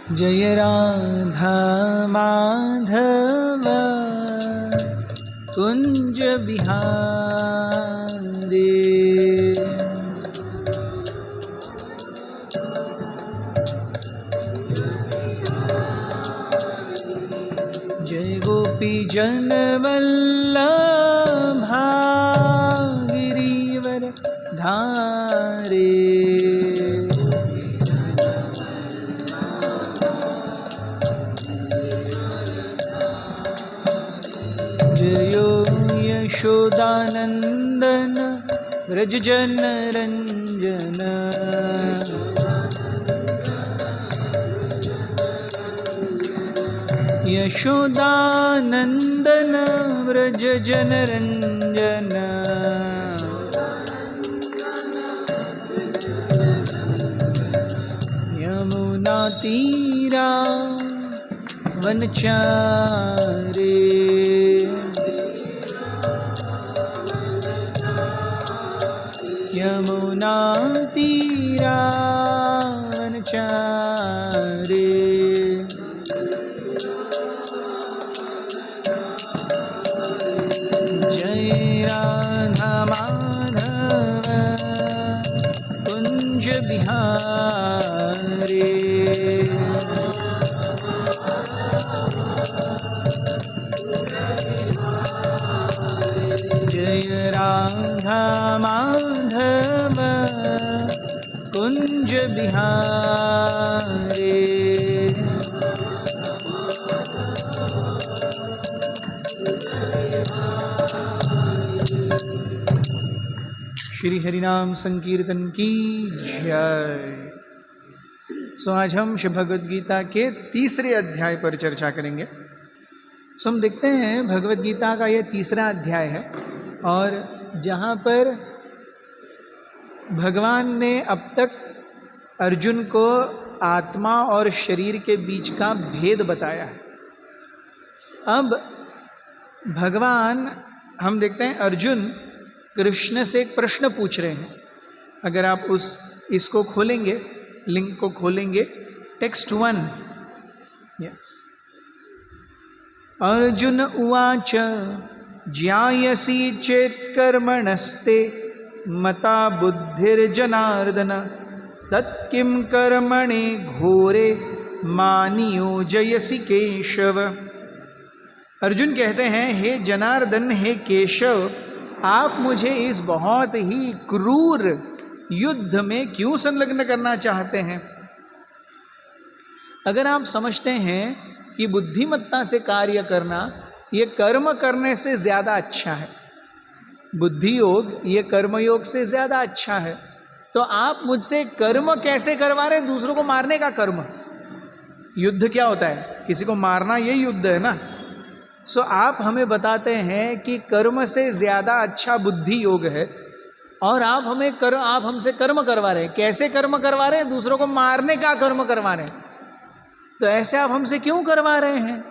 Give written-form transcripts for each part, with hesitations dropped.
जय राधा माधव कुंज बिहारी। जय गोपी जन वल्लभा गिरिवर धारे। जयो यशोदानंदन व्रज जन रंजन। यशोदानंदन व्रज जन रंजन। यमुना तीरा वनचारे। यमुना तीरा वनचारे। जय राधा माधव कुंज बिहारी। जय राधा माधव कुंज बिहारी। श्री हरिनाम संकीर्तन की जय। सो आज हम श्री भगवद गीता के तीसरे अध्याय पर चर्चा करेंगे। सो हम देखते हैं भगवद गीता का यह तीसरा अध्याय है और जहाँ पर भगवान ने अब तक अर्जुन को आत्मा और शरीर के बीच का भेद बताया है। अब भगवान हम देखते हैं अर्जुन कृष्ण से एक प्रश्न पूछ रहे हैं। अगर आप इसको खोलेंगे, लिंक को खोलेंगे, टेक्स्ट 1। यस। अर्जुन उवाच ज्ञायसि चेत् कर्मणस्ते मता बुद्धिर्जनार्दन तत्किं कर्मणि घोरे मानियोजयसि केशव। अर्जुन कहते हैं, हे जनार्दन, हे केशव, आप मुझे इस बहुत ही क्रूर युद्ध में क्यों संलग्न करना चाहते हैं? अगर आप समझते हैं कि बुद्धिमत्ता से कार्य करना ये कर्म करने से ज़्यादा अच्छा है, बुद्धि योग ये कर्मयोग से ज़्यादा अच्छा है, तो आप मुझसे कर्म कैसे करवा रहे? दूसरों को मारने का कर्म। युद्ध क्या होता है? किसी को मारना, ये युद्ध है ना। सो आप हमें बताते हैं कि कर्म से ज़्यादा अच्छा बुद्धि योग है और आप हमसे कर्म करवा रहे हैं। कैसे कर्म करवा रहे हैं? दूसरों को मारने का कर्म करवा रहे हैं। तो ऐसे आप हमसे क्यों करवा रहे हैं?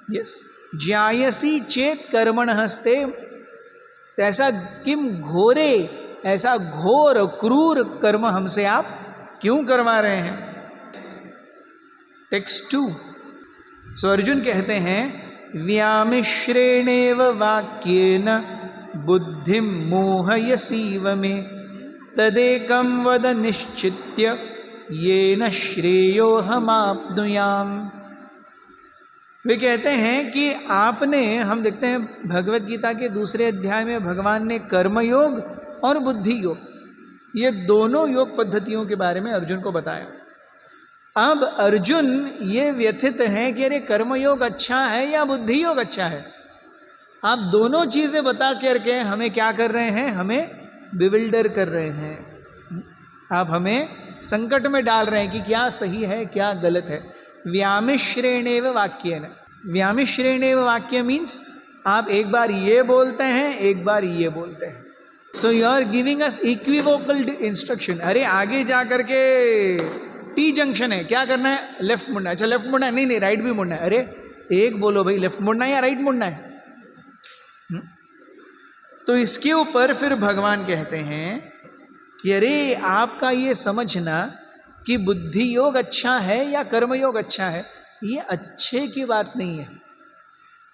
यस। ज्ञायसि चेत कर्मण हस्ते, ऐसा किम घोरे, ऐसा घोर क्रूर कर्म हमसे आप क्यों करवा रहे हैं? टेक्स्ट 2। सो अर्जुन कहते हैं, व्यामिश्रेणेव वाक्येन बुद्धिं मोहयसीव मे तदेकं वद निश्चित्य येन श्रेयोहमाप्नुयाम्। वे कहते हैं कि आपने, हम देखते हैं भगवद गीता के दूसरे अध्याय में भगवान ने कर्मयोग और बुद्धि योग, ये दोनों योग पद्धतियों के बारे में अर्जुन को बताया। अब अर्जुन ये व्यथित हैं कि अरे कर्मयोग अच्छा है या बुद्धि योग अच्छा है? आप दोनों चीज़ें बता करके हमें क्या कर रहे हैं? हमें बिविल्डर कर रहे हैं। आप हमें संकट में डाल रहे हैं कि क्या सही है क्या गलत है। व्यामिश्रेणेव वाक्येन, व्यामिश्रेणेव वाक्य मीन्स आप एक बार ये बोलते हैं एक बार ये बोलते हैं। So you are giving us equivocal instruction. अरे आगे जा करके टी जंक्शन है, क्या करना है? लेफ्ट मुड़ना है। अच्छा लेफ्ट मुड़ना है? नहीं नहीं राइट भी मुड़ना है। अरे एक बोलो भाई, लेफ्ट मुड़ना है या राइट मुड़ना है? तो इसके ऊपर फिर भगवान कहते हैं कि अरे आपका ये समझना कि बुद्धि योग अच्छा है या कर्म योग अच्छा है, ये अच्छे की बात नहीं है।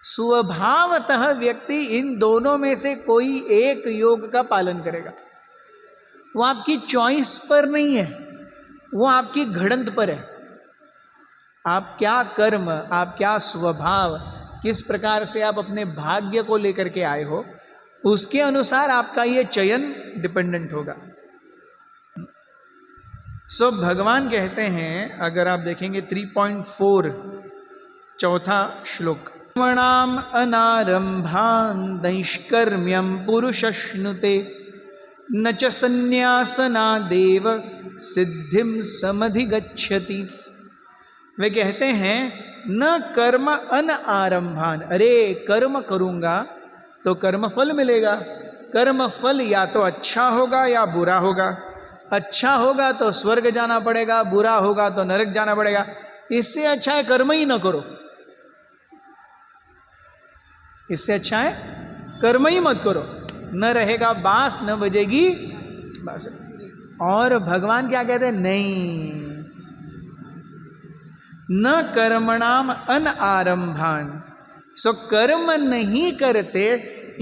स्वभावतः व्यक्ति इन दोनों में से कोई एक योग का पालन करेगा। वो आपकी चॉइस पर नहीं है, वो आपकी घड़ंत पर है। आप क्या कर्म, आप क्या स्वभाव, किस प्रकार से आप अपने भाग्य को लेकर के आए हो, उसके अनुसार आपका ये चयन डिपेंडेंट होगा। सो भगवान कहते हैं, अगर आप देखेंगे 3.4 चौथा श्लोक, कर्मणाम अनारंभान दैष्कर्म्यम पुरुषश्नुते न च संन्यासनादेव सिद्धिम समधिगच्छति। वे कहते हैं न कर्म अन आरंभान, अरे कर्म करूंगा तो कर्म फल मिलेगा। कर्म फल या तो अच्छा होगा या बुरा होगा। अच्छा होगा तो स्वर्ग जाना पड़ेगा, बुरा होगा तो नरक जाना पड़ेगा। इससे अच्छा है कर्म ही न करो, इससे अच्छा है कर्म ही मत करो। न रहेगा बांस न बजेगी बांसुरी। और भगवान क्या कहते हैं, नहीं, न कर्मणाम अन आरंभान। सो कर्म नहीं करते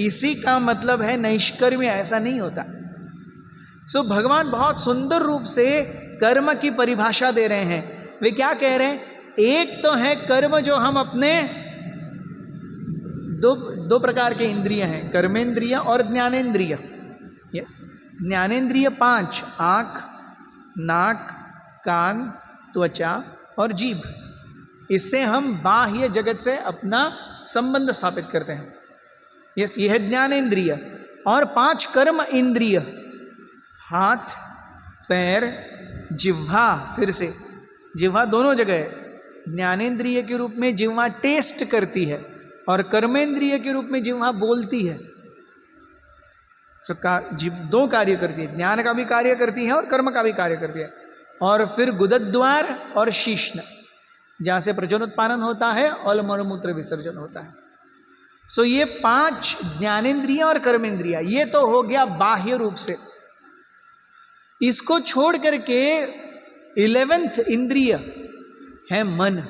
इसी का मतलब है नैष्कर्म्य, ऐसा नहीं होता। सो भगवान बहुत सुंदर रूप से कर्म की परिभाषा दे रहे हैं। वे क्या कह रहे हैं, एक तो है कर्म जो हम अपने दो प्रकार के इंद्रिय हैं, कर्मेंद्रिय और ज्ञानेंद्रिय। यस, ज्ञानेंद्रिय 5, आँख, नाक, कान, त्वचा और जीभ। इससे हम बाह्य जगत से अपना संबंध स्थापित करते हैं। यस, यह है ज्ञानेंद्रिय। और 5 कर्म इंद्रिय, हाथ, पैर, जिह्वा। फिर से जिह्वा दोनों जगह है। ज्ञानेंद्रिय के रूप में जिह्वा टेस्ट करती है और कर्मेंद्रिय के रूप में जिह्वा बोलती है। सबका दो कार्य करती है, ज्ञान का भी कार्य करती है और कर्म का भी कार्य करती है। और फिर गुदद्वार और शीश्न, जहाँ से प्रजनोत्पादन होता है और मलमूत्र विसर्जन होता है। सो ये 5 ज्ञानेंद्रिय और कर्मेंद्रिय, ये तो हो गया बाह्य रूप से। इसको छोड़ करके 11th इंद्रिय है मन।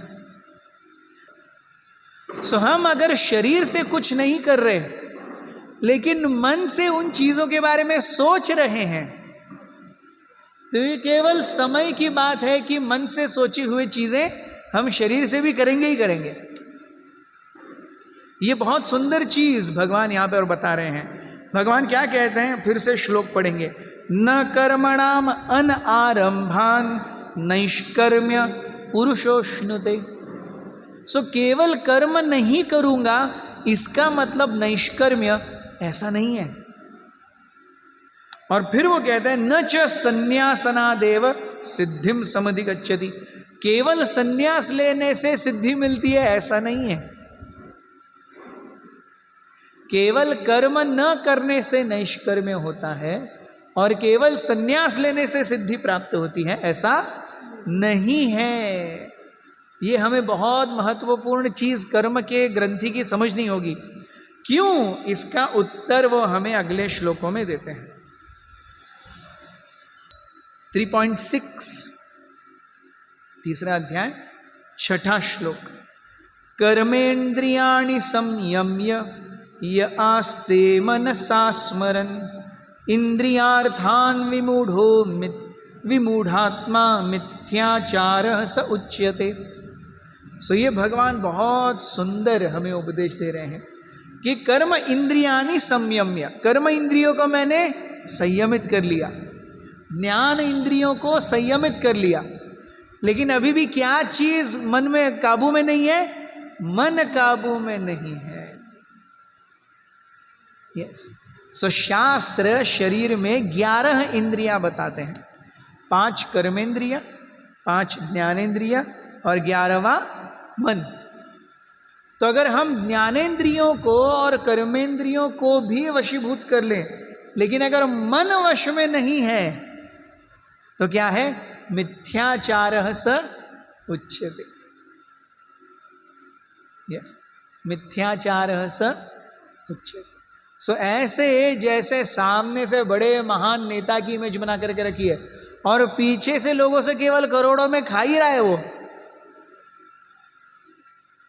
सो हम अगर शरीर से कुछ नहीं कर रहे लेकिन मन से उन चीजों के बारे में सोच रहे हैं, तो ये केवल समय की बात है कि मन से सोची हुई चीजें हम शरीर से भी करेंगे ही करेंगे। ये बहुत सुंदर चीज भगवान यहां पर बता रहे हैं। भगवान क्या कहते हैं, फिर से श्लोक पढ़ेंगे, न कर्मणाम अन आरंभान नैष्कर्म्य पुरुषोष्णुते। सो केवल कर्म नहीं करूंगा इसका मतलब नैष्कर्म्य ऐसा नहीं है। और फिर वो कहते हैं न च संन्यासनादेव सिद्धिम समधिगच्छति। केवल संन्यास लेने से सिद्धि मिलती है ऐसा नहीं है। केवल कर्म न करने से नैष्कर्म्य होता है और केवल संन्यास लेने से सिद्धि प्राप्त होती है ऐसा नहीं है। ये हमें बहुत महत्वपूर्ण चीज कर्म के ग्रंथि की समझनी होगी। क्यों, इसका उत्तर वो हमें अगले श्लोकों में देते हैं। 3.6 तीसरा अध्याय 6ठा श्लोक, कर्मेन्द्रियाणि संयम्य य आस्ते मनसा स्मरन् इंद्रियार्थान् विमूढ़ात्मा मिथ्याचारः स उच्यते। सो ये भगवान बहुत सुंदर हमें उपदेश दे रहे हैं कि कर्म इंद्रियानि संयम्य, कर्म इंद्रियों को मैंने संयमित कर लिया, ज्ञान इंद्रियों को संयमित कर लिया, लेकिन अभी भी क्या चीज मन में काबू में नहीं है, मन काबू में नहीं है। यस, सो शास्त्र शरीर में 11 इंद्रियां बताते हैं, 5 कर्मेंद्रिय, 5 ज्ञानेंद्रिय और 11वां मन। तो अगर हम ज्ञानेंद्रियों को और कर्मेंद्रियों को भी वशीभूत कर लें, लेकिन अगर मन वश में नहीं है तो क्या है, मिथ्याचारः स उच्यते। यस, मिथ्याचारः स उच्यते। सो ऐसे जैसे सामने से बड़े महान नेता की इमेज बना करके रखी है और पीछे से लोगों से केवल करोड़ों में खा ही रहा है वो।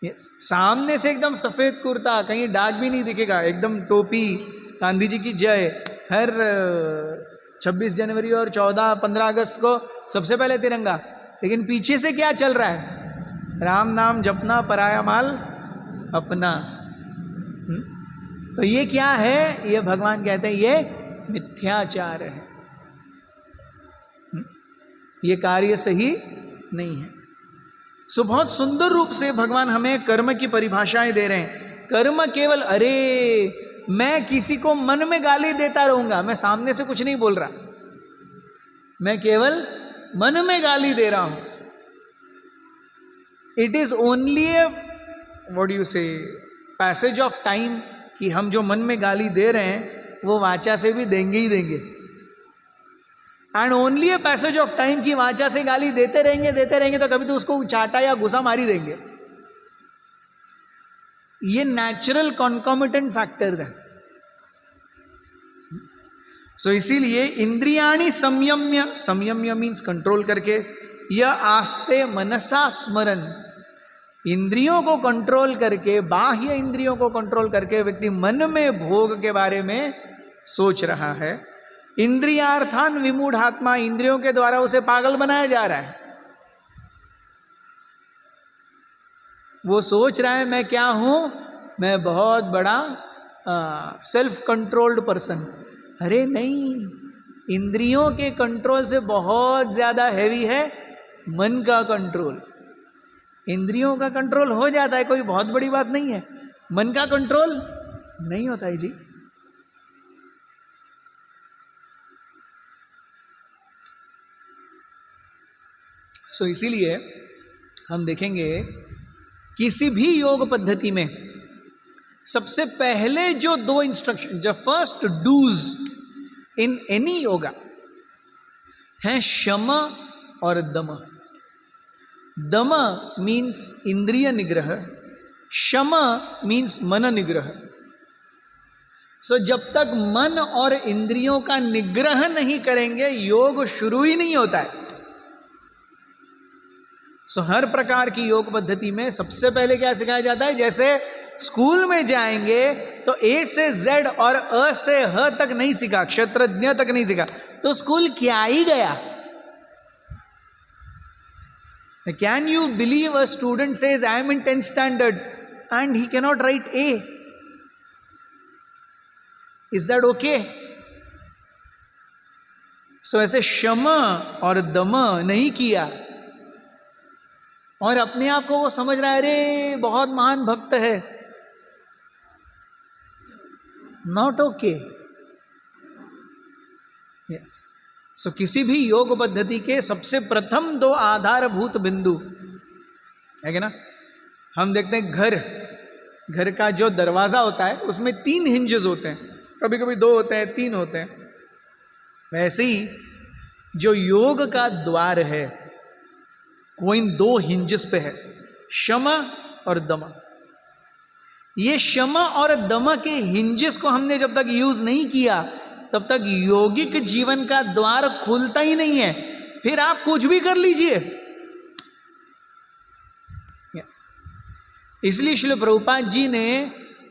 सामने से एकदम सफेद कुर्ता, कहीं दाग भी नहीं दिखेगा, एकदम टोपी, गांधी जी की जय, हर 26 जनवरी और 14-15 अगस्त को सबसे पहले तिरंगा, लेकिन पीछे से क्या चल रहा है? राम नाम जपना, पराया माल अपना। तो ये क्या है? ये भगवान कहते हैं ये मिथ्याचार है, ये कार्य सही नहीं है। सो बहुत सुंदर रूप से भगवान हमें कर्म की परिभाषाएं दे रहे हैं। कर्म केवल, अरे मैं किसी को मन में गाली देता रहूंगा, मैं सामने से कुछ नहीं बोल रहा, मैं केवल मन में गाली दे रहा हूं। It is only A what you से पैसेज ऑफ टाइम, कि हम जो मन में गाली दे रहे हैं वो वाचा से भी देंगे ही देंगे। And only a passage of time, की वाचा से गाली देते रहेंगे तो कभी तो उसको चाटा या गुस्सा मारी देंगे। ये नेचुरल कॉन्कॉमिटेंट फैक्टर्स हैं। सो इसीलिए इंद्रियाणि संयम्य, संयम्य मीन्स कंट्रोल करके, यह आस्ते मनसा स्मरन, इंद्रियों को कंट्रोल करके, बाह्य इंद्रियों को कंट्रोल करके व्यक्ति मन में भोग के बारे में सोच रहा है। इंद्रियार्थान विमूढ़ात्मा, इंद्रियों के द्वारा उसे पागल बनाया जा रहा है। वो सोच रहा है मैं क्या हूं, मैं बहुत बड़ा सेल्फ कंट्रोल्ड पर्सन। अरे नहीं, इंद्रियों के कंट्रोल से बहुत ज्यादा हैवी है मन का कंट्रोल। इंद्रियों का कंट्रोल हो जाता है, कोई बहुत बड़ी बात नहीं है, मन का कंट्रोल नहीं होता है जी। सो इसीलिए हम देखेंगे किसी भी योग पद्धति में सबसे पहले जो 2 इंस्ट्रक्शन, जो first does in any yoga है शम और दम। दम मीन्स इंद्रिय निग्रह, शम मीन्स मन निग्रह। सो जब तक मन और इंद्रियों का निग्रह नहीं करेंगे योग शुरू ही नहीं होता है। सो हर प्रकार की योग पद्धति में सबसे पहले क्या सिखाया जाता है? जैसे स्कूल में जाएंगे तो ए से जेड और अ से ह तक नहीं सीखा, क्षेत्रज्ञ तक नहीं सीखा, तो स्कूल क्या ही गया। Can you believe a student says I am in 10th standard and he cannot write A? Is that okay? So ऐसे शम और दम नहीं किया और अपने आप को वो समझ रहा है अरे बहुत महान भक्त है, नॉट ओके। यस। सो किसी भी योग पद्धति के सबसे प्रथम 2 आधारभूत बिंदु है कि ना। हम देखते हैं घर का जो दरवाजा होता है उसमें 3 हिंजेस होते हैं, कभी कभी 2 होते हैं, 3 होते हैं। वैसे ही जो योग का द्वार है वो इन 2 हिंजेस पे है, शम और दम। ये शम और दम के हिंजेस को हमने जब तक यूज नहीं किया तब तक योगिक जीवन का द्वार खुलता ही नहीं है। फिर आप कुछ भी कर लीजिए। यस। इसलिए श्रील प्रभुपाद जी ने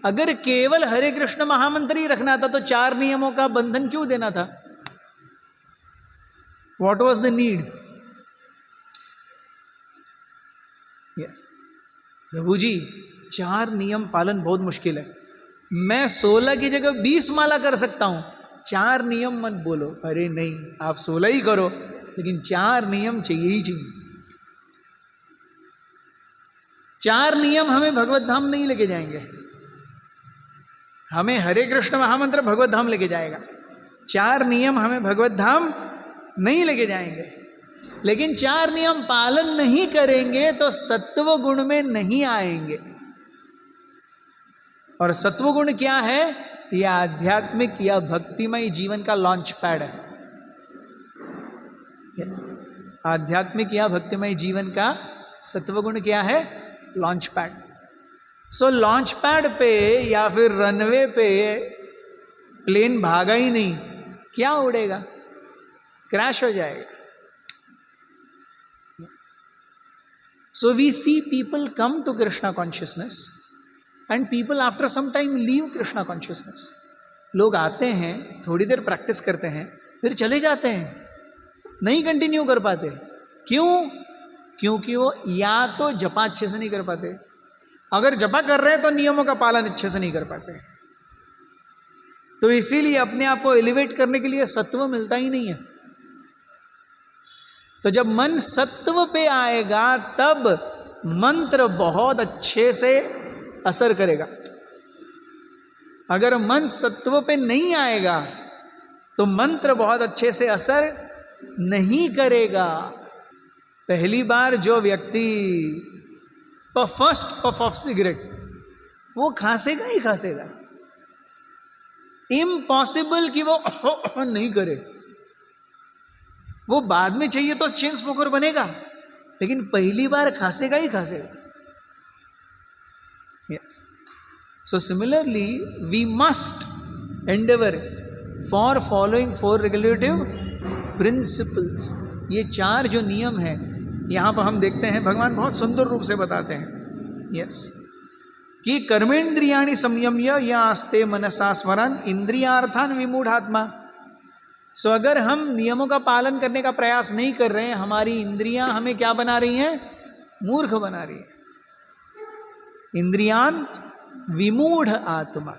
अगर केवल हरे कृष्ण महामंत्र ही रखना था तो 4 नियमों का बंधन क्यों देना था? What was the need? Yes. प्रभु जी 4 नियम पालन बहुत मुश्किल है, मैं 16 की जगह 20 माला कर सकता हूं, 4 नियम मत बोलो। अरे नहीं, आप 16 ही करो लेकिन 4 नियम चाहिए ही चाहिए। 4 नियम हमें भगवत धाम नहीं लेके जाएंगे, हमें हरे कृष्ण महामंत्र भगवत धाम लेके जाएगा। 4 नियम हमें भगवत धाम नहीं लेके जाएंगे। लेकिन 4 नियम पालन नहीं करेंगे तो सत्व गुण में नहीं आएंगे। और सत्व गुण क्या है? यह आध्यात्मिक या भक्तिमय जीवन का लॉन्च पैड है। यस। आध्यात्मिक या भक्तिमय जीवन का सत्व गुण क्या है? Launch pad. So launch pad पे या फिर रनवे पे प्लेन भागा ही नहीं, क्या उड़ेगा? क्रैश हो जाएगा। So we see people come to Krishna consciousness and people after some time leave Krishna consciousness. लोग आते हैं, थोड़ी देर प्रैक्टिस करते हैं, फिर चले जाते हैं, नहीं कंटिन्यू कर पाते। क्यों? क्योंकि वो या तो जपा अच्छे से नहीं कर पाते, अगर जपा कर रहे हैं तो नियमों का पालन अच्छे से नहीं कर पाते। तो इसीलिए अपने आप को एलिवेट करने के लिए सत्व मिलता ही नहीं है। तो जब मन सत्व पे आएगा तब मंत्र बहुत अच्छे से असर करेगा। अगर मन सत्व पे नहीं आएगा तो मंत्र बहुत अच्छे से असर नहीं करेगा। पहली बार जो व्यक्ति फर्स्ट पफ ऑफ सिगरेट, वो खांसेगा ही खांसेगा, इम्पॉसिबल कि वो नहीं करे। वो बाद में चाहिए तो चेन स्मोकर बनेगा, लेकिन पहली बार खांसेगा ही खांसेगा। Yes, so similarly we must endeavour for following 4 regulative principles. ये 4 जो नियम है यहां पर हम देखते हैं भगवान बहुत सुंदर रूप से बताते हैं। यस, कि कर्मेंद्रियाणि संयम्य यास्ते मनसा स्मरन् इंद्रियार्थान विमूढ़ात्मा। सो अगर हम नियमों का पालन करने का प्रयास नहीं कर रहे हैं, हमारी इंद्रियां हमें क्या बना रही हैं? मूर्ख बना रही है। इंद्रियान विमूढ़ आत्मा।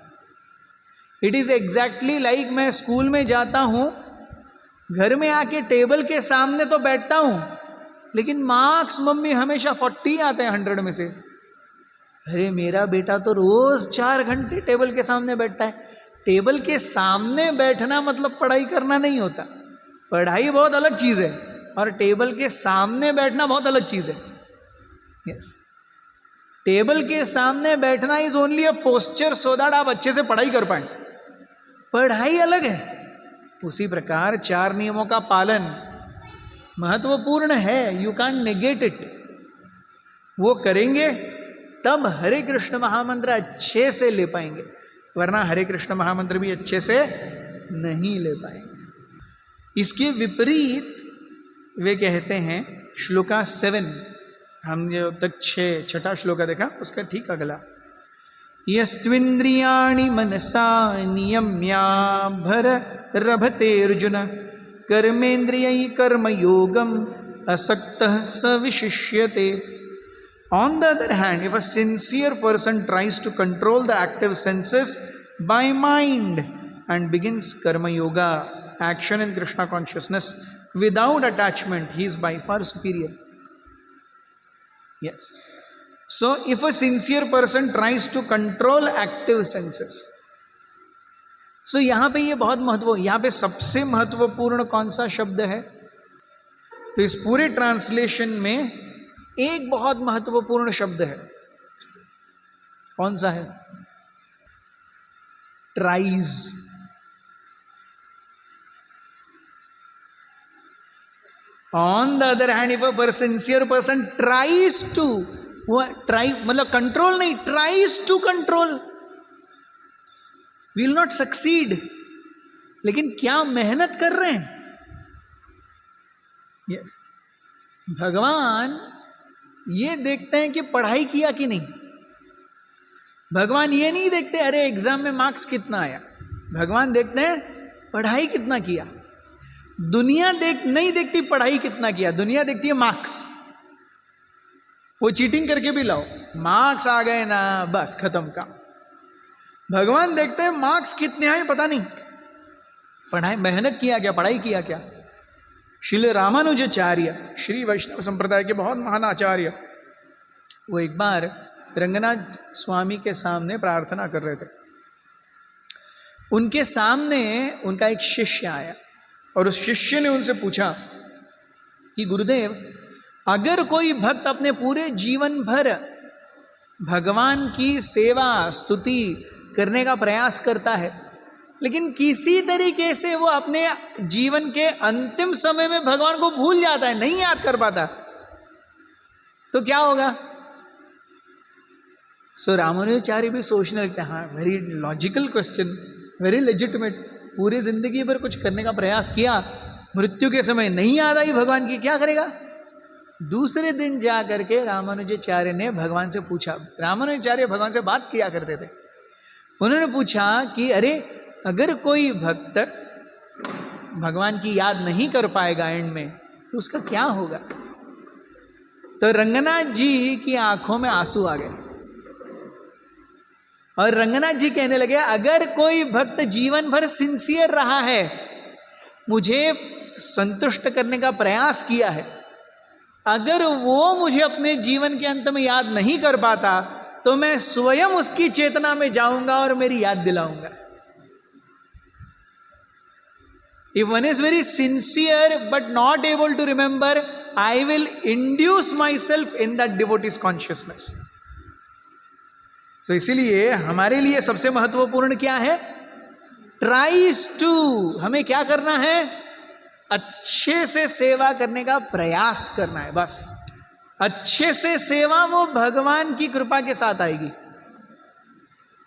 इट इज एग्जैक्टली लाइक मैं स्कूल में जाता हूं, घर में आके टेबल के सामने तो बैठता हूं, लेकिन मार्क्स मम्मी हमेशा 40 आते हैं 100 में से। अरे मेरा बेटा तो रोज 4 घंटे टेबल के सामने बैठता है। टेबल के सामने बैठना मतलब पढ़ाई करना नहीं होता। पढ़ाई बहुत अलग चीज है और टेबल के सामने बैठना बहुत अलग चीज है। यस, टेबल के सामने बैठना is only a posture so that आप अच्छे से पढ़ाई कर पाए। पढ़ाई अलग है। उसी प्रकार 4 नियमों का पालन महत्वपूर्ण है, यू कैन नेगेट इट। वो करेंगे तब हरे कृष्ण महामंत्र अच्छे से ले पाएंगे, वरना हरे कृष्ण महामंत्र भी अच्छे से नहीं ले पाएंगे। इसके विपरीत वे कहते हैं श्लोका 7, हम जो तक 6 श्लोका देखा उसका ठीक अगला, यस्त्विन्द्रियाणि मनसा नियम्याभर रभते अर्जुन कर्मेन्द्रियै कर्मयोगम असक्तः स विशिष्यते। On the other hand, if a sincere person tries to control the active senses by mind and begins karma yoga, action in Krishna consciousness without attachment, he is by far superior. Yes. So if a sincere person tries to control active senses, so यहाँ पे ये बहुत महत्व, यहाँ पे सबसे महत्वपूर्ण कौन सा शब्द है? तो इस पूरे ट्रांसलेशन में एक बहुत महत्वपूर्ण शब्द है। कौन सा है? Tries. On the other hand if a sincere person tries to, try मतलब कंट्रोल नहीं, tries to control, will not succeed. लेकिन क्या मेहनत कर रहे हैं? यस, भगवान ये देखते हैं कि पढ़ाई किया कि नहीं। भगवान ये नहीं देखते अरे एग्जाम में मार्क्स कितना आया, भगवान देखते हैं पढ़ाई कितना किया। दुनिया नहीं देखती पढ़ाई कितना किया, दुनिया देखती है मार्क्स। वो चीटिंग करके भी लाओ, मार्क्स आ गए ना बस खत्म काम। भगवान देखते हैं मार्क्स कितने आए पता नहीं, पढ़ाई मेहनत किया क्या, पढ़ाई किया क्या। श्रील रामानुजाचार्य श्री वैष्णव संप्रदाय के बहुत महान आचार्य, वो एक बार रंगनाथ स्वामी के सामने प्रार्थना कर रहे थे। उनके सामने उनका एक शिष्य आया और उस शिष्य ने उनसे पूछा कि गुरुदेव, अगर कोई भक्त अपने पूरे जीवन भर भगवान की सेवा स्तुति करने का प्रयास करता है, लेकिन किसी तरीके से वो अपने जीवन के अंतिम समय में भगवान को भूल जाता है, नहीं याद कर पाता, तो क्या होगा? सो रामानुजाचार्य भी सोचने लगते हैं, हाँ very logical question, very legitimate. पूरी जिंदगी भर कुछ करने का प्रयास किया, मृत्यु के समय नहीं याद आई भगवान की, क्या करेगा? दूसरे दिन जा करके रामानुजाचार्य ने भगवान से पूछा, रामानुजाचार्य भगवान से बात किया करते थे, उन्होंने पूछा कि अरे अगर कोई भक्त भगवान की याद नहीं कर पाएगा एंड में तो उसका क्या होगा। तो रंगनाथ जी की आंखों में आंसू आ गए और रंगनाथ जी कहने लगे, अगर कोई भक्त जीवन भर सिंसियर रहा है, मुझे संतुष्ट करने का प्रयास किया है, अगर वो मुझे अपने जीवन के अंत में याद नहीं कर पाता तो मैं स्वयं उसकी चेतना में जाऊंगा और मेरी याद दिलाऊंगा। If one is very sincere but not able to remember, I will induce myself in that devotee's consciousness. So इसीलिए हमारे लिए सबसे महत्वपूर्ण क्या है? Tries to, हमें क्या करना है? अच्छे से सेवा करने का प्रयास करना है, बस। अच्छे से सेवा वो भगवान की कृपा के साथ आएगी।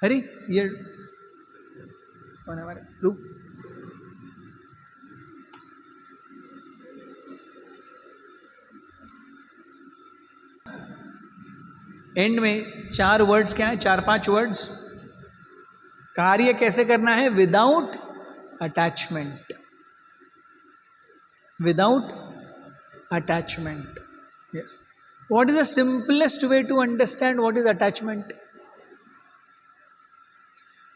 अरे ये कौन है हमारे रूप? एंड में 4 वर्ड्स क्या है? 4-5 वर्ड्स। कार्य कैसे करना है? Without attachment, without attachment. Yes, what is the simplest way to understand what is attachment?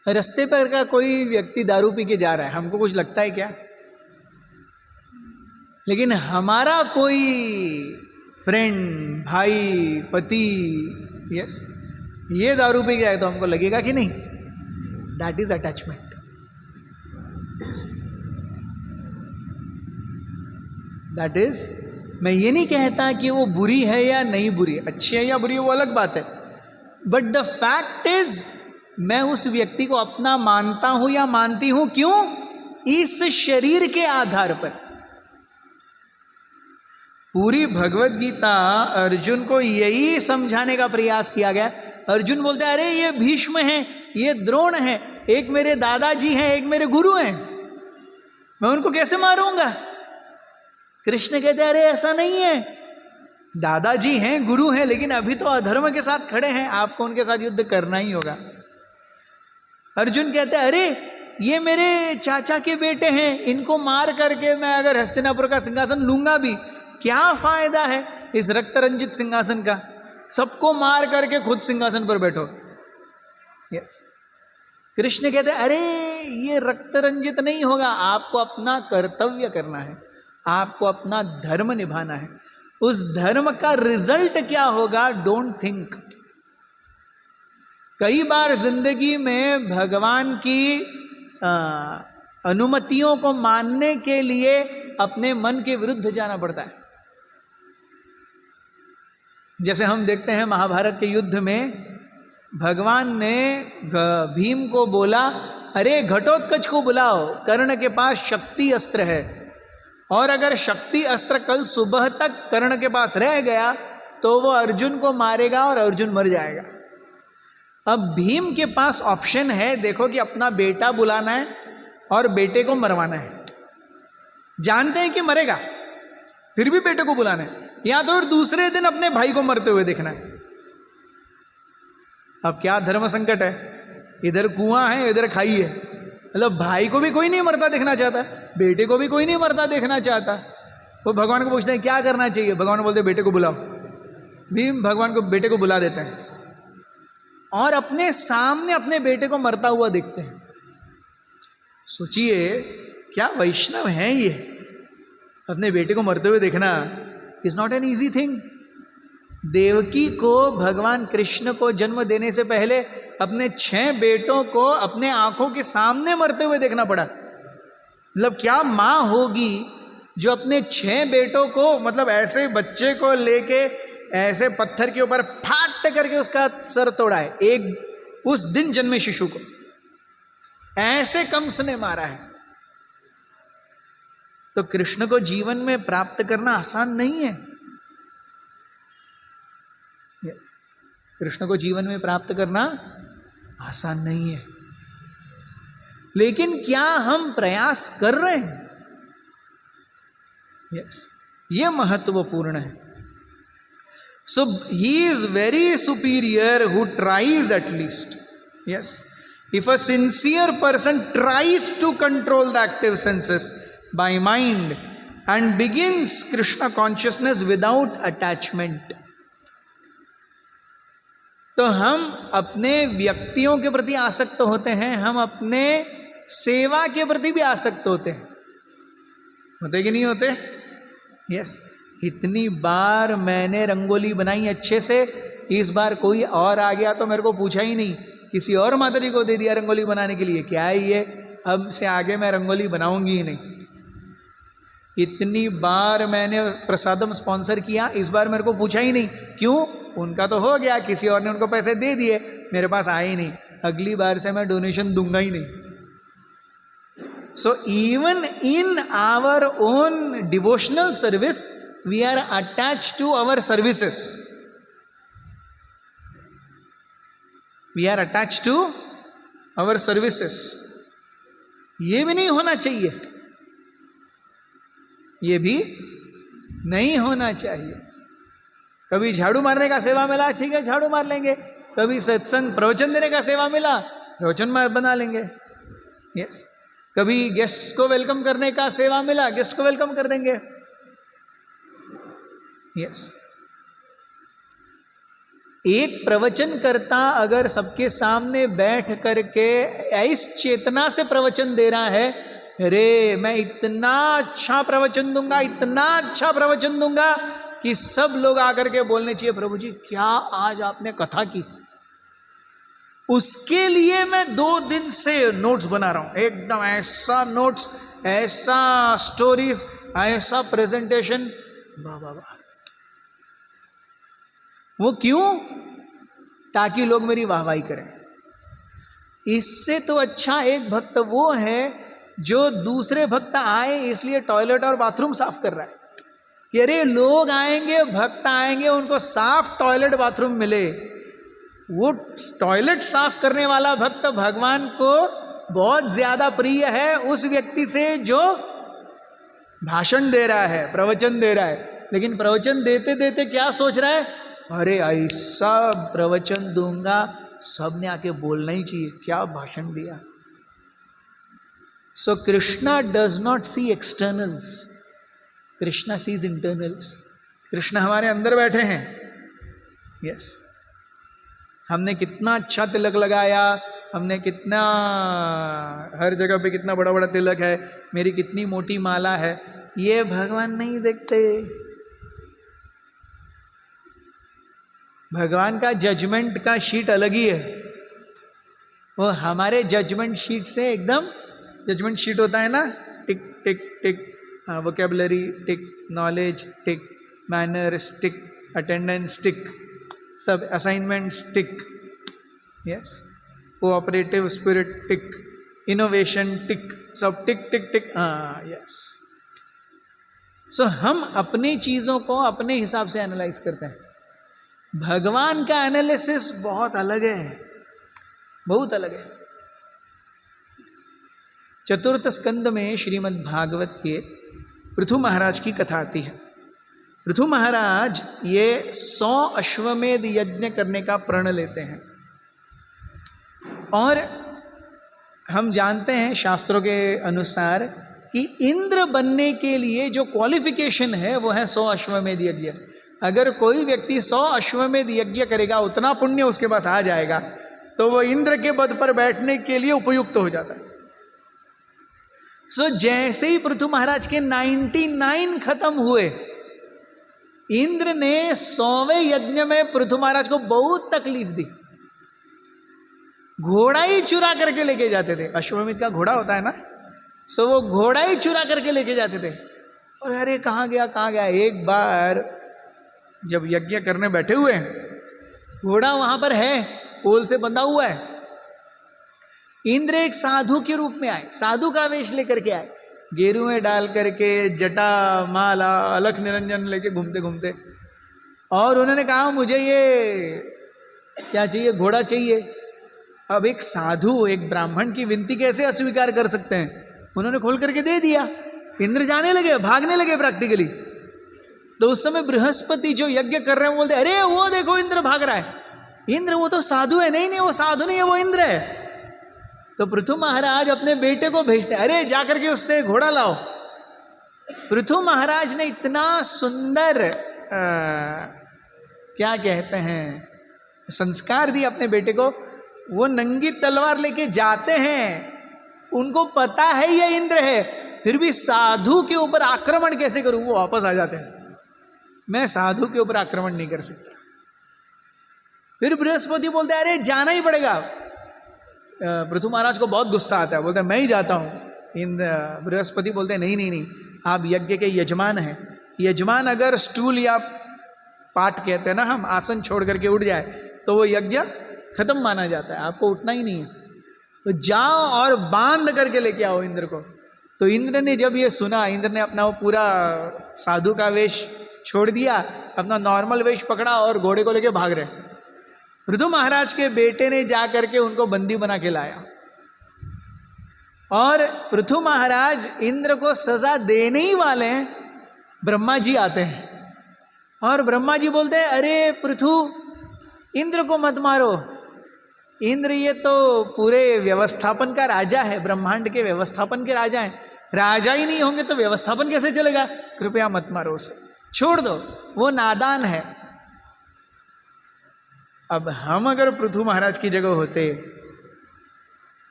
रास्ते पर का कोई व्यक्ति दारू पी के जा रहा है, हमको कुछ लगता है क्या? लेकिन हमारा कोई फ्रेंड, भाई, पति, यस, ये दारू पी के जाए तो हमको लगेगा कि नहीं? That is attachment. That is, मैं ये नहीं कहता कि वो बुरी है या नहीं बुरी, अच्छी है या बुरी है, वो अलग बात है, बट द फैक्ट इज मैं उस व्यक्ति को अपना मानता हूं या मानती हूं। क्यों? इस शरीर के आधार पर। पूरी भगवत गीता अर्जुन को यही समझाने का प्रयास किया गया। अर्जुन बोलते हैं, अरे ये भीष्म है, ये द्रोण है, एक मेरे दादाजी हैं, एक मेरे गुरु हैं, मैं उनको कैसे मारूंगा? कृष्ण कहते हैं, अरे ऐसा नहीं है, दादाजी हैं, गुरु हैं, लेकिन अभी तो अधर्म के साथ खड़े हैं, आपको उनके साथ युद्ध करना ही होगा। अर्जुन कहते हैं, अरे ये मेरे चाचा के बेटे हैं, इनको मार करके मैं अगर हस्तिनापुर का सिंहासन लूंगा भी, क्या फायदा है इस रक्त रंजित सिंहासन का? सबको मार करके खुद सिंहासन पर बैठो। यस, कृष्ण कहते हैं, अरे ये रक्त रंजित नहीं होगा, आपको अपना कर्तव्य करना है, आपको अपना धर्म निभाना है। उस धर्म का रिजल्ट क्या होगा? Don't think. कई बार जिंदगी में भगवान की अनुमतियों को मानने के लिए अपने मन के विरुद्ध जाना पड़ता है। जैसे हम देखते हैं महाभारत के युद्ध में भगवान ने भीम को बोला, अरे घटोत्कच को बुलाओ, कर्ण के पास शक्ति अस्त्र है, और अगर शक्ति अस्त्र कल सुबह तक कर्ण के पास रह गया तो वो अर्जुन को मारेगा और अर्जुन मर जाएगा। अब भीम के पास ऑप्शन है, देखो कि अपना बेटा बुलाना है और बेटे को मरवाना है, जानते हैं कि मरेगा, फिर भी बेटे को बुलाना है, या तो फिर दूसरे दिन अपने भाई को मरते हुए देखना है। अब क्या धर्म संकट है, इधर कुआं है, इधर खाई है। मतलब भाई को भी कोई नहीं मरता देखना चाहता, बेटे को भी कोई नहीं मरता देखना चाहता। वो भगवान को पूछते हैं क्या करना चाहिए, भगवान बोलते हैं बेटे को बुलाओ। भीम भगवान को बेटे को बुला देते हैं और अपने सामने अपने बेटे को मरता हुआ देखते हैं। सोचिए क्या वैष्णव हैं ये, अपने बेटे को मरते हुए देखना is not an easy thing. Devaki को भगवान कृष्ण को जन्म देने से पहले अपने 6 बेटों को अपने आंखों के सामने मरते हुए देखना पड़ा। मतलब क्या माँ होगी जो अपने 6 बेटों को, मतलब ऐसे बच्चे को लेके ऐसे पत्थर के ऊपर फाट करके उसका सर तोड़ा है, एक उस दिन जन्मे शिशु को ऐसे कंस ने मारा है। तो कृष्ण को जीवन में प्राप्त करना आसान नहीं है। यस, कृष्ण को जीवन में प्राप्त करना आसान नहीं है, लेकिन क्या हम प्रयास कर रहे हैं? यस, ये महत्वपूर्ण है। So he is very superior who tries at least. Yes. If a sincere person tries to control the active senses by mind and begins Krishna consciousness without attachment, तो हम अपने व्यक्तियों के प्रति आसक्त होते हैं, हम अपने सेवा के प्रति भी आसक्त होते हैं, होते कि नहीं होते? यस। इतनी बार मैंने रंगोली बनाई अच्छे से, इस बार कोई और आ गया तो मेरे को पूछा ही नहीं, किसी और माता जी को दे दिया रंगोली बनाने के लिए। क्या है ये, अब से आगे मैं रंगोली बनाऊंगी ही नहीं। इतनी बार मैंने प्रसादम स्पॉन्सर किया, इस बार मेरे को पूछा ही नहीं। क्यों? उनका तो हो गया, किसी और ने उनको पैसे दे दिए, मेरे पास आए ही नहीं, अगली बार से मैं डोनेशन दूंगा ही नहीं। So even in our own devotional service we are attached to our services. We are attached to our services. ये भी नहीं होना चाहिए, ये भी नहीं होना चाहिए। कभी झाड़ू मारने का सेवा मिला, ठीक है झाड़ू मार लेंगे। कभी सत्संग प्रवचन देने का सेवा मिला, प्रवचन मार बना लेंगे। यस। कभी गेस्ट्स को वेलकम करने का सेवा मिला, गेस्ट को वेलकम कर देंगे। यस। एक प्रवचन करता अगर सबके सामने बैठ करके इस चेतना से प्रवचन दे रहा है, अरे मैं इतना अच्छा प्रवचन दूंगा, इतना अच्छा प्रवचन दूंगा कि सब लोग आकर के बोलने चाहिए, प्रभु जी क्या आज आपने कथा की। उसके लिए मैं 2 दिन से नोट्स बना रहा हूं, एकदम ऐसा नोट्स, ऐसा स्टोरीज, ऐसा प्रेजेंटेशन, वाह वाह वाह। वो क्यों? ताकि लोग मेरी वाहवाही करें। इससे तो अच्छा एक भक्त वो है जो दूसरे भक्त आए इसलिए टॉयलेट और बाथरूम साफ कर रहा है, कि अरे लोग आएंगे, भक्त आएंगे, उनको साफ टॉयलेट बाथरूम मिले। वो टॉयलेट साफ करने वाला भक्त भगवान को बहुत ज्यादा प्रिय है उस व्यक्ति से जो भाषण दे रहा है, प्रवचन दे रहा है। लेकिन प्रवचन देते देते क्या सोच रहा है, अरे ऐसा प्रवचन दूंगा सबने आके बोलना ही चाहिए, क्या भाषण दिया। So Krishna does not see externals, Krishna sees internals. Krishna हमारे अंदर बैठे हैं। यस। हमने कितना अच्छा तिलक लगाया, हमने कितना हर जगह पे कितना बड़ा बड़ा तिलक है, मेरी कितनी मोटी माला है, ये भगवान नहीं देखते। भगवान का जजमेंट का शीट अलग ही है। वो हमारे जजमेंट शीट से एकदम, जजमेंट शीट होता है ना, टिक टिक टिक, वोकेबलरी टिक, नॉलेज टिक, मैनर्स टिक, अटेंडेंस टिक, सब असाइनमेंट्स टिक। यस। कोऑपरेटिव स्पिरिट टिक, इनोवेशन टिक, सब टिक टिक टिक। हाँ यस। सो हम अपनी चीजों को अपने हिसाब से एनालाइज करते हैं। भगवान का एनालिसिस बहुत अलग है, बहुत अलग है। चतुर्थ स्कंद में श्रीमद् भागवत के पृथु महाराज की कथा आती है। पृथु महाराज ये 100 अश्वमेध यज्ञ करने का प्रण लेते हैं, और हम जानते हैं शास्त्रों के अनुसार कि इंद्र बनने के लिए जो क्वालिफिकेशन है वो है 100 अश्वमेध यज्ञ। अगर कोई व्यक्ति 100 अश्वमेध यज्ञ करेगा, उतना पुण्य उसके पास आ जाएगा, तो वो इंद्र के पद पर बैठने के लिए उपयुक्त हो जाता है। सो जैसे ही पृथु महाराज के 99 खत्म हुए, इंद्र ने 100वें यज्ञ में पृथु महाराज को बहुत तकलीफ दी। घोड़ा ही चुरा करके लेके जाते थे, अश्वमेध का घोड़ा होता है ना, सो वो घोड़ा ही चुरा करके लेके जाते थे। और अरे कहाँ गया कहाँ गया। एक बार जब यज्ञ करने बैठे हुए हैं, घोड़ा वहां पर है, पोल से बंधा हुआ है। इंद्र एक साधु के रूप में आए, साधु का वेश लेकर के आए, गेरुए डाल करके, जटा माला अलख निरंजन लेके घूमते घूमते, और उन्होंने कहा मुझे ये क्या चाहिए, घोड़ा चाहिए। अब एक साधु, एक ब्राह्मण की विनती कैसे अस्वीकार कर सकते हैं। उन्होंने खोल करके दे दिया। इंद्र जाने लगे, भागने लगे प्रैक्टिकली। तो उस समय बृहस्पति जो यज्ञ कर रहे हैं बोलते अरे वो देखो इंद्र भाग रहा है। इंद्र वो तो साधु है। नहीं नहीं वो साधु नहीं है, वो इंद्र है। तो पृथु महाराज अपने बेटे को भेजते, अरे जाकर के उससे घोड़ा लाओ। पृथु महाराज ने इतना सुंदर क्या कहते हैं संस्कार दिए अपने बेटे को। वो नंगी तलवार लेके जाते हैं, उनको पता है ये इंद्र है, फिर भी साधु के ऊपर आक्रमण कैसे करूं, वो वापस आ जाते हैं। मैं साधु के ऊपर आक्रमण नहीं कर सकता। फिर बृहस्पति बोलते अरे जाना ही पड़ेगा। पृथु महाराज को बहुत गुस्सा आता है, बोलते मैं ही जाता हूं। बृहस्पति बोलते नहीं नहीं नहीं, आप यज्ञ के यजमान हैं। यजमान अगर स्टूल या पाट कहते हैं ना हम, आसन छोड़ करके उठ जाए तो वो यज्ञ खत्म माना जाता है, आपको उठना ही नहीं है। तो जाओ और बांध करके लेके आओ इंद्र को। तो इंद्र ने जब ये सुना, इंद्र ने अपना वो पूरा साधु का वेश छोड़ दिया, अपना नॉर्मल वेश पकड़ा और घोड़े को लेके भाग रहे। पृथु महाराज के बेटे ने जा करके उनको बंदी बना के लाया और पृथु महाराज इंद्र को सजा देने ही वाले हैं, ब्रह्मा जी आते हैं और ब्रह्मा जी बोलते हैं अरे पृथु इंद्र को मत मारो। इंद्र ये तो पूरे व्यवस्थापन का राजा है, ब्रह्मांड के व्यवस्थापन के राजा हैं। राजा ही नहीं होंगे तो व्यवस्थापन कैसे चलेगा? कृपया मत मारो उसे, छोड़ दो, वो नादान है। अब हम अगर पृथु महाराज की जगह होते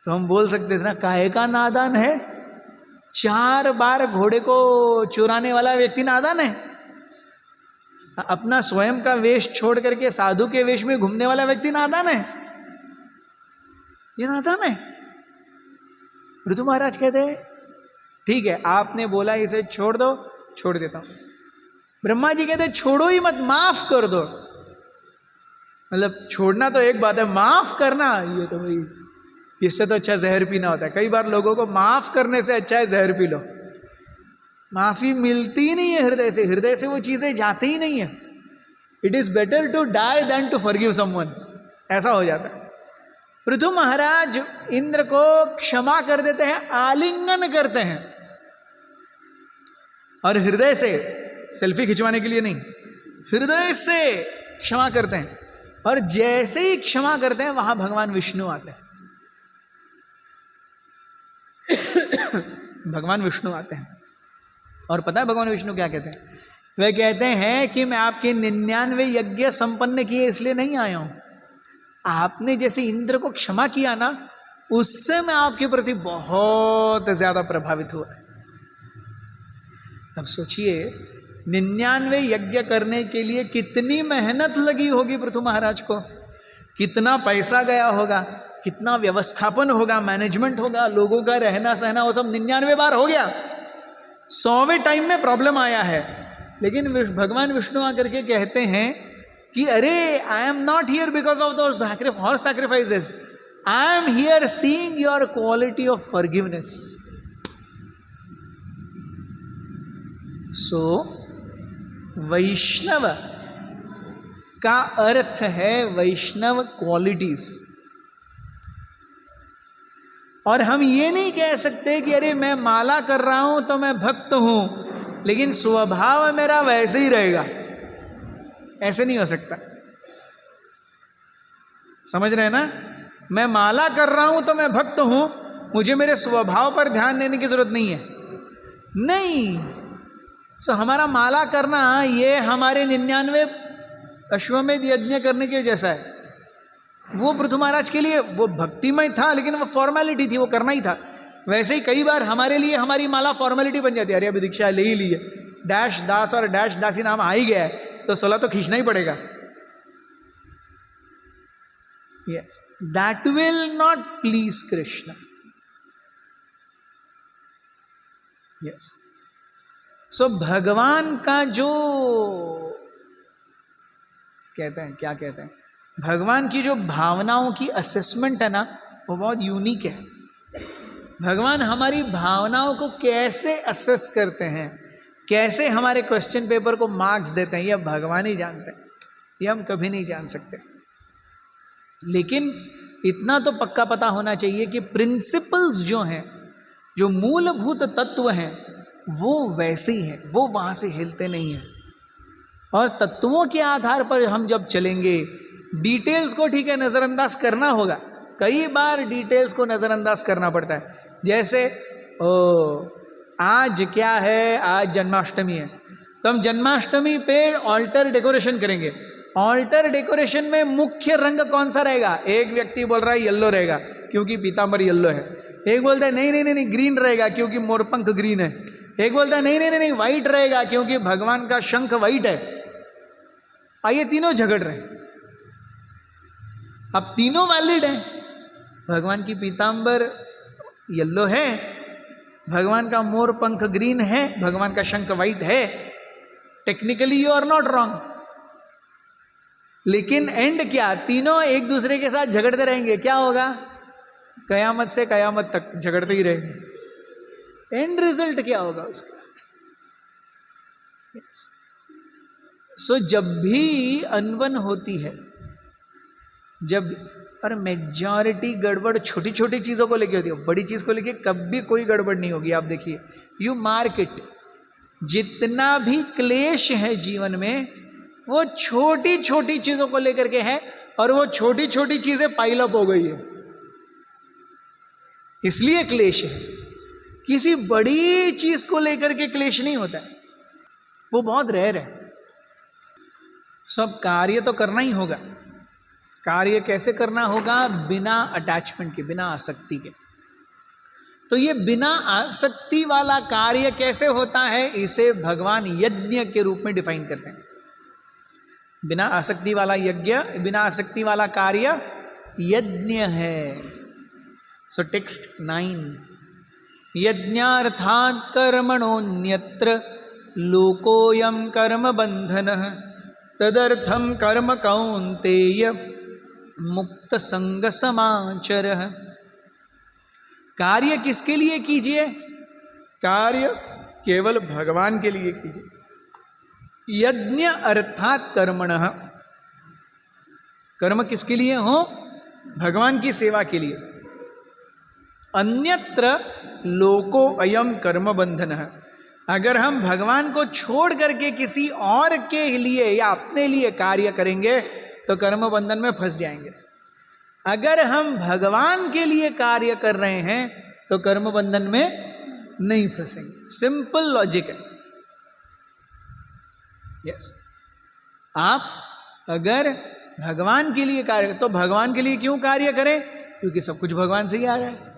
तो हम बोल सकते थे ना, काहे का नादान है? 4 बार घोड़े को चुराने वाला व्यक्ति नादान है? अपना स्वयं का वेश छोड़ करके साधु के वेश में घूमने वाला व्यक्ति नादान है? ये नादान है? पृथु महाराज कहते हैं ठीक है, आपने बोला इसे छोड़ दो, छोड़ देता हूं। ब्रह्मा जी कहते छोड़ो ही मत, माफ कर दो। मतलब छोड़ना तो एक बात है, माफ करना ये तो भाई, इससे तो अच्छा जहर पीना होता है। कई बार लोगों को माफ करने से अच्छा है जहर पी लो। माफी मिलती ही नहीं है हृदय से, हृदय से वो चीजें जाती ही नहीं है। It is better to die than to forgive someone, ऐसा हो जाता है। पृथु महाराज इंद्र को क्षमा कर देते हैं, आलिंगन करते हैं और हृदय से, सेल्फी खिंचवाने के लिए नहीं, हृदय से क्षमा करते हैं। और जैसे ही क्षमा करते हैं वहां भगवान विष्णु आते हैं। भगवान विष्णु आते हैं और पता है भगवान विष्णु क्या कहते हैं? वे कहते हैं कि मैं आपके 99 यज्ञ संपन्न किए इसलिए नहीं आया हूं। आपने जैसे इंद्र को क्षमा किया ना, उससे मैं आपके प्रति बहुत ज्यादा प्रभावित हुआ। अब सोचिए 99 यज्ञ करने के लिए कितनी मेहनत लगी होगी पृथु महाराज को, कितना पैसा गया होगा, कितना व्यवस्थापन होगा, मैनेजमेंट होगा, लोगों का रहना सहना, वो सब 99 बार हो गया। 100वें टाइम में प्रॉब्लम आया है, लेकिन भगवान विष्णु आकर के कहते हैं कि अरे I am not here because of the horse sacrifices, I am here seeing your quality of forgiveness. So वैष्णव का अर्थ है वैष्णव क्वालिटीज। और हम ये नहीं कह सकते कि अरे मैं माला कर रहा हूं तो मैं भक्त हूं लेकिन स्वभाव मेरा वैसे ही रहेगा, ऐसे नहीं हो सकता। समझ रहे हैं ना? मैं माला कर रहा हूं तो मैं भक्त हूं, मुझे मेरे स्वभाव पर ध्यान देने की जरूरत नहीं है। नहीं, सो हमारा माला करना ये हमारे 99 अश्वमेध यज्ञ करने के जैसा है। वो पृथु महाराज के लिए वो भक्तिमय था, लेकिन वो फॉर्मेलिटी थी, वो करना ही था। वैसे ही कई बार हमारे लिए हमारी माला फॉर्मेलिटी बन जाती है। अरे अभी दीक्षा ले ही ली है, डैश दास और डैश दासी नाम आ ही गया है तो 16 तो खींचना ही पड़ेगा। Yes, that will not please Krishna. Yes, so भगवान का जो कहते हैं, क्या कहते हैं, भगवान की जो भावनाओं की असेसमेंट है ना, वो बहुत यूनिक है। भगवान हमारी भावनाओं को कैसे असेस करते हैं, कैसे हमारे क्वेश्चन पेपर को मार्क्स देते हैं, ये भगवान ही जानते हैं, ये हम कभी नहीं जान सकते। लेकिन इतना तो पक्का पता होना चाहिए कि प्रिंसिपल्स जो हैं, जो मूलभूत तत्व हैं, वो वैसे ही हैं, वो वहाँ से हिलते नहीं हैं। और तत्वों के आधार पर हम जब चलेंगे, डिटेल्स को ठीक है नज़रअंदाज करना होगा, कई बार डिटेल्स को नज़रअंदाज करना पड़ता है। जैसे आज क्या है, आज जन्माष्टमी है, तो हम जन्माष्टमी पे ऑल्टर डेकोरेशन करेंगे। ऑल्टर डेकोरेशन में मुख्य रंग कौन सा रहेगा? एक व्यक्ति बोल रहा है येलो रहेगा क्योंकि पीतांबर येलो है, एक बोलता है नहीं नहीं नहीं नहीं ग्रीन रहेगा क्योंकि मोरपंख ग्रीन है, एक बोलता है नहीं नहीं नहीं व्हाइट रहेगा क्योंकि भगवान का शंख व्हाइट है। आइए तीनों झगड़ रहे हैं, अब तीनों वैलिड है। भगवान की पीतांबर येलो है, भगवान का मोर पंख ग्रीन है, भगवान का शंख व्हाइट है। Technically you are not wrong, लेकिन एंड क्या? तीनों एक दूसरे के साथ झगड़ते रहेंगे, क्या होगा? कयामत से कयामत तक झगड़ते ही रहेंगे। एंड रिजल्ट क्या होगा उसका? सो जब भी अनबन होती है, जब पर मेजॉरिटी गड़बड़ छोटी छोटी चीजों को लेके होती है, बड़ी चीज को लेके कभी कोई गड़बड़ नहीं होगी। आप देखिए, यू मार्क इट, जितना भी क्लेश है जीवन में वो छोटी छोटी चीजों को लेकर के है, और वो छोटी छोटी चीजें पाइलअप हो गई है, इसलिए क्लेश है। किसी बड़ी चीज को लेकर के क्लेश नहीं होता है, वो बहुत रेयर है। सब कार्य तो करना ही होगा। कार्य कैसे करना होगा? बिना अटैचमेंट के, बिना आसक्ति के। तो ये बिना आसक्ति वाला कार्य कैसे होता है, इसे भगवान यज्ञ के रूप में डिफाइन करते हैं। बिना आसक्ति वाला यज्ञ, बिना आसक्ति वाला कार्य यज्ञ है। सो टेक्स्ट 9, यज्ञार्थात् कर्मणोऽन्यत्र लोकोऽयं कर्म बंधनः तदर्थं कर्म कौन्तेय मुक्त संग समाचरः। कार्य किसके लिए कीजिए? कार्य केवल भगवान के लिए कीजिए। यज्ञ अर्थात कर्मणः, कर्म किसके लिए हो? भगवान की सेवा के लिए। अन्यत्र लोको अयम कर्म बंधनः, अगर हम भगवान को छोड़ करके किसी और के लिए या अपने लिए कार्य करेंगे तो कर्म बंधन में फंस जाएंगे। अगर हम भगवान के लिए कार्य कर रहे हैं तो कर्म बंधन में नहीं फंसेंगे। सिंपल लॉजिक है। यस, आप अगर भगवान के लिए कार्य, तो भगवान के लिए क्यों कार्य करें? क्योंकि सब कुछ भगवान से ही आ रहा है।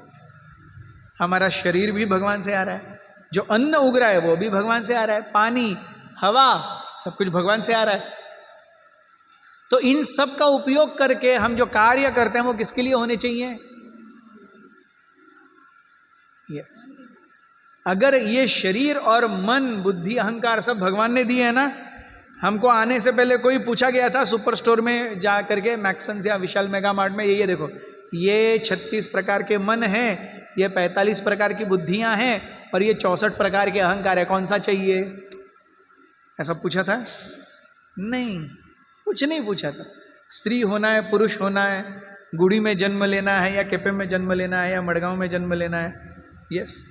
हमारा शरीर भी भगवान से आ रहा है, जो अन्न उग रहा है वो भी भगवान से आ रहा है, पानी, हवा, सब कुछ भगवान से आ रहा है। तो इन सब का उपयोग करके हम जो कार्य करते हैं वो किसके लिए होने चाहिए? यस। अगर ये शरीर और मन, बुद्धि, अहंकार सब भगवान ने दिए है ना। हमको आने से पहले कोई पूछा गया था सुपर स्टोर में जा करके, मैक्सन्स या विशाल मेगा मार्ट में, ये देखो, ये 36 प्रकार के मन हैं, ये 45 प्रकार की बुद्धियां हैं और ये 64 प्रकार के अहंकार है, कौन सा चाहिए? ऐसा पूछा था? नहीं, कुछ नहीं पूछा था। स्त्री होना है, पुरुष होना है, गुड़ी में जन्म लेना है या केपे में जन्म लेना है या मडगांव में जन्म लेना है, यस,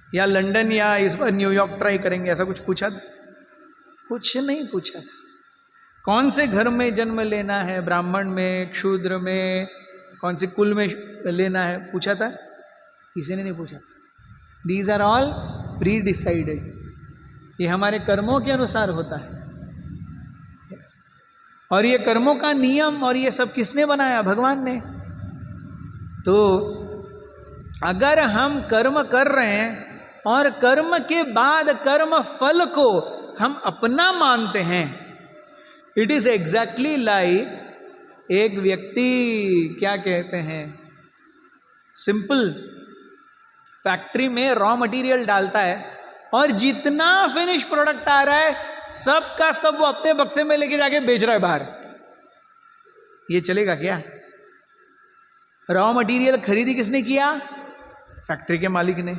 या लंदन या इस बार न्यूयॉर्क ट्राई करेंगे, ऐसा कुछ पूछा था? कुछ नहीं पूछा था। कौन से घर में जन्म लेना है, ब्राह्मण में, क्षूद्र में, कौन से कुल में लेना है, पूछा था? किसी ने नहीं पूछा। These are all pre decided, ये हमारे कर्मों के अनुसार होता है। और ये कर्मों का नियम और ये सब किसने बनाया? भगवान ने। तो अगर हम कर्म कर रहे हैं और कर्म के बाद कर्म फल को हम अपना मानते हैं, इट इज एग्जैक्टली लाइक एक व्यक्ति, क्या कहते हैं, सिंपल फैक्ट्री में रॉ मटेरियल डालता है और जितना फिनिश प्रोडक्ट आ रहा है सब का सब वो अपने बक्से में लेके जाके बेच रहा है बाहर। ये चलेगा क्या? रॉ मटेरियल खरीदी किसने किया? फैक्ट्री के मालिक ने।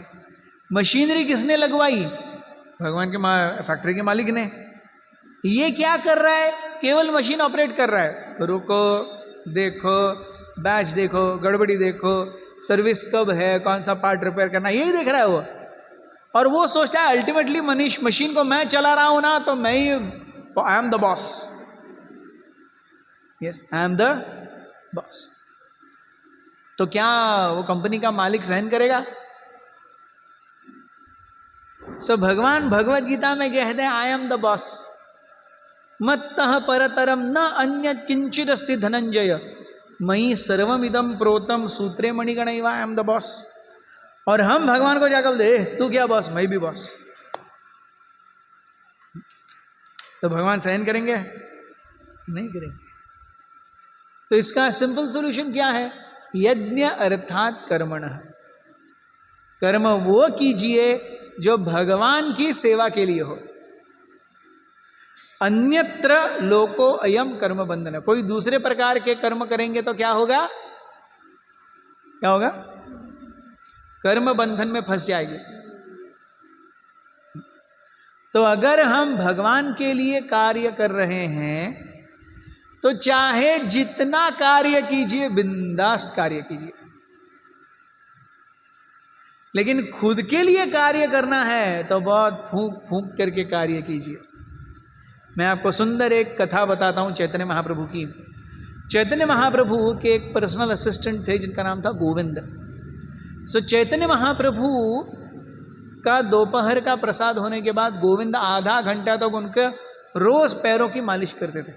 मशीनरी किसने लगवाई? भगवान के फैक्ट्री के मालिक ने। ये क्या कर रहा है? केवल मशीन ऑपरेट कर रहा है। रुको, देखो, बैच देखो, गड़बड़ी देखो, सर्विस कब है, कौन सा पार्ट रिपेयर करना, यही देख रहा है वो। और वो सोचता है अल्टीमेटली मशीन को मैं चला रहा हूं ना, तो मैं ही I am the boss, yes I am the boss, तो क्या वो कंपनी का मालिक सहन करेगा? सो भगवान भगवत गीता में कहते हैं आई एम द बॉस, मत्तः परतरम न अन्य किंचित अस्ति धनंजय, मयि सर्वमिदं प्रोतम सूत्रे मणिगणैव, आई एम द बॉस। और हम भगवान को जाकर बोलते तू क्या बॉस, मैं भी बॉस, तो भगवान सहन करेंगे? नहीं करेंगे। तो इसका सिंपल सॉल्यूशन क्या है? यज्ञ अर्थात कर्मणः, कर्म वो कीजिए जो भगवान की सेवा के लिए हो। अन्यत्र लोको अयम कर्म बंधन, कोई दूसरे प्रकार के कर्म करेंगे तो क्या होगा? क्या होगा? कर्म बंधन में फंस जाएगी। तो अगर हम भगवान के लिए कार्य कर रहे हैं तो चाहे जितना कार्य कीजिए, बिंदास कार्य कीजिए, लेकिन खुद के लिए कार्य करना है तो बहुत फूंक फूंक करके कार्य कीजिए। मैं आपको सुंदर एक कथा बताता हूं चैतन्य महाप्रभु की। चैतन्य महाप्रभु के एक पर्सनल असिस्टेंट थे जिनका नाम था गोविंद। सो चैतन्य महाप्रभु का दोपहर का प्रसाद होने के बाद गोविंद आधा घंटा तक उनके रोज पैरों की मालिश करते थे।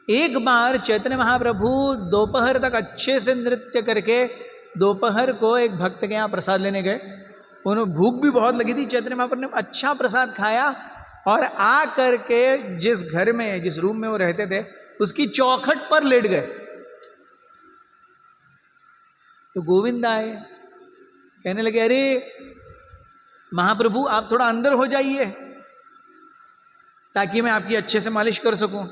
एक बार चैतन्य महाप्रभु दोपहर तक अच्छे से नृत्य करके दोपहर को एक भक्त के यहाँ प्रसाद लेने गए। उन्हें भूख भी बहुत लगी थी। चैतन्य महाप्रभु ने अच्छा प्रसाद खाया और आ करके जिस घर में, जिस रूम में वो रहते थे, उसकी चौखट पर लेट गए। तो गोविंद आए, कहने लगे अरे महाप्रभु आप थोड़ा अंदर हो जाइए ताकि मैं आपकी अच्छे से मालिश कर सकूं।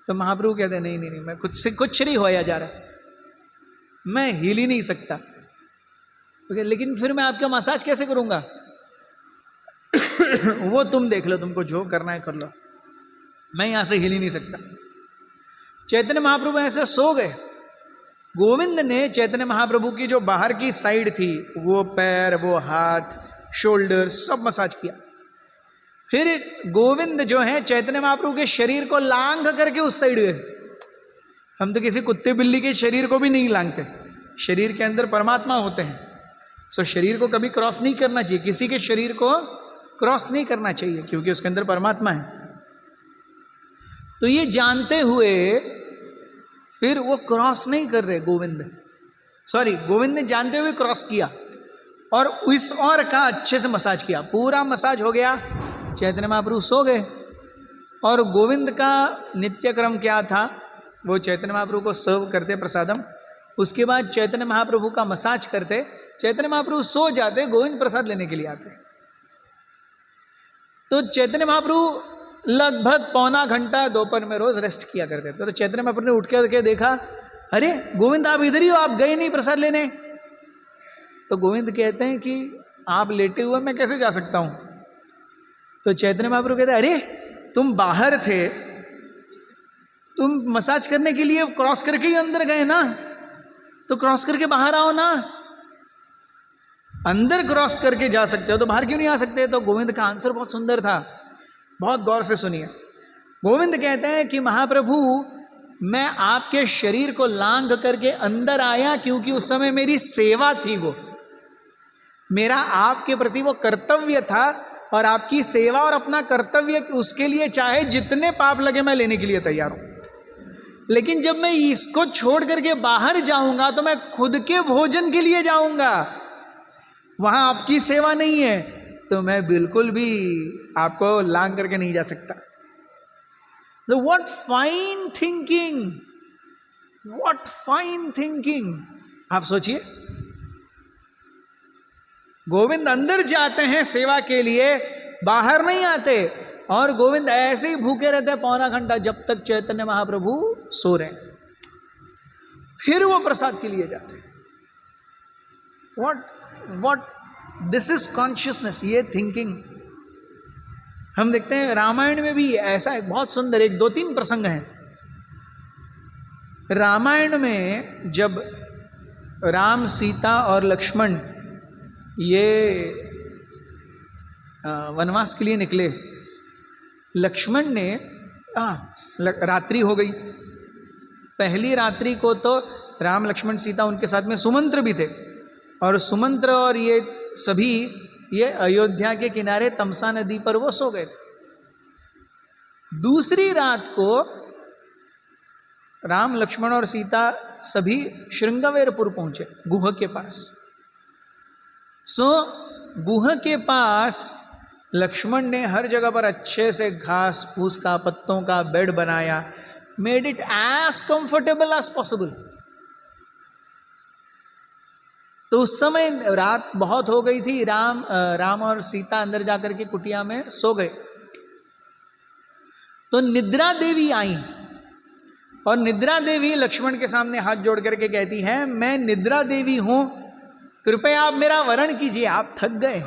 तो महाप्रभु कहते नहीं नहीं नहीं, मैं खुद से कुछ नहीं होया जा रहा, मैं हिल ही नहीं सकता। तो लेकिन फिर मैं आपका मसाज कैसे करूंगा? वो तुम देख लो, तुमको जो करना है कर लो, मैं यहां से हिल ही नहीं सकता। चैतन्य महाप्रभु ऐसे सो गए। गोविंद ने चैतन्य महाप्रभु की जो बाहर की साइड थी, वो पैर, वो हाथ, शोल्डर सब मसाज किया। फिर गोविंद जो है चैतन्य महाप्रभु के शरीर को लांघ करके उस साइड गए। हम तो किसी कुत्ते बिल्ली के शरीर को भी नहीं लांघते, शरीर के अंदर परमात्मा होते हैं। सो शरीर को कभी क्रॉस नहीं करना चाहिए, किसी के शरीर को क्रॉस नहीं करना चाहिए क्योंकि उसके अंदर परमात्मा है। तो ये जानते हुए फिर वो क्रॉस नहीं कर रहे गोविंद ने जानते हुए क्रॉस किया और इस और का अच्छे से मसाज किया। पूरा मसाज हो गया, चैतन्य महाप्रभु सो गए। और गोविंद का नित्य क्रम क्या था? वो चैतन्य महाप्रभु को सर्व करते प्रसादम, उसके बाद चैतन्य महाप्रभु का मसाज करते, चैतन्य महाप्रभु सो जाते, गोविंद प्रसाद लेने के लिए आते। तो चैतन्य महाप्रभु लगभग पौना घंटा दोपहर में रोज रेस्ट किया करते थे। तो चैतन्य महाप्रभु ने उठ करके देखा, अरे गोविंद आप इधर ही हो, आप गए नहीं प्रसाद लेने। तो गोविंद कहते हैं कि आप लेटे हुए मैं कैसे जा सकता हूं? तो चैतन्य महाप्रभु कहते हैं अरे तुम बाहर थे, तुम मसाज करने के लिए क्रॉस करके ही अंदर गए ना, तो क्रॉस करके बाहर आओ ना। अंदर क्रॉस करके जा सकते हो तो बाहर क्यों नहीं आ सकते? तो गोविंद का आंसर बहुत सुंदर था, बहुत गौर से सुनिए। गोविंद कहते हैं कि महाप्रभु मैं आपके शरीर को लांघ करके अंदर आया क्योंकि उस समय मेरी सेवा थी, वो मेरा आपके प्रति वो कर्तव्य था और आपकी सेवा और अपना कर्तव्य, उसके लिए चाहे जितने पाप लगे मैं लेने के लिए तैयार हूं। लेकिन जब मैं इसको छोड़ करके बाहर जाऊंगा तो मैं खुद के भोजन के लिए जाऊंगा, वहां आपकी सेवा नहीं है, तो मैं बिल्कुल भी आपको लांग करके नहीं जा सकता। तो what fine thinking, what fine thinking. आप सोचिए, गोविंद अंदर जाते हैं सेवा के लिए, बाहर नहीं आते, और गोविंद ऐसे ही भूखे रहते हैं पौना घंटा जब तक चैतन्य महाप्रभु सो रहे, फिर वो प्रसाद के लिए जाते हैं। व्हाट दिस इज कॉन्शियसनेस, ये थिंकिंग। हम देखते हैं रामायण में भी ऐसा एक बहुत सुंदर, एक 2-3 प्रसंग हैं रामायण में। जब राम, सीता और लक्ष्मण ये वनवास के लिए निकले, लक्ष्मण ने रात्रि हो गई। पहली रात्रि को तो राम लक्ष्मण सीता उनके साथ में सुमंत्र भी थे, और सुमंत्र और ये सभी ये अयोध्या के किनारे तमसा नदी पर वो सो गए थे। दूसरी रात को राम लक्ष्मण और सीता सभी श्रृंगवेरपुर पहुंचे, गुह के पास। गुह के पास लक्ष्मण ने हर जगह पर अच्छे से घास फूस का, पत्तों का बेड बनाया, made it as comfortable as possible. तो उस समय रात बहुत हो गई थी, राम और सीता अंदर जाकर के कुटिया में सो गए। तो निद्रा देवी आई, और निद्रा देवी लक्ष्मण के सामने हाथ जोड़ करके कहती है, मैं निद्रा देवी हूं, कृपया आप मेरा वरण कीजिए, आप थक गए।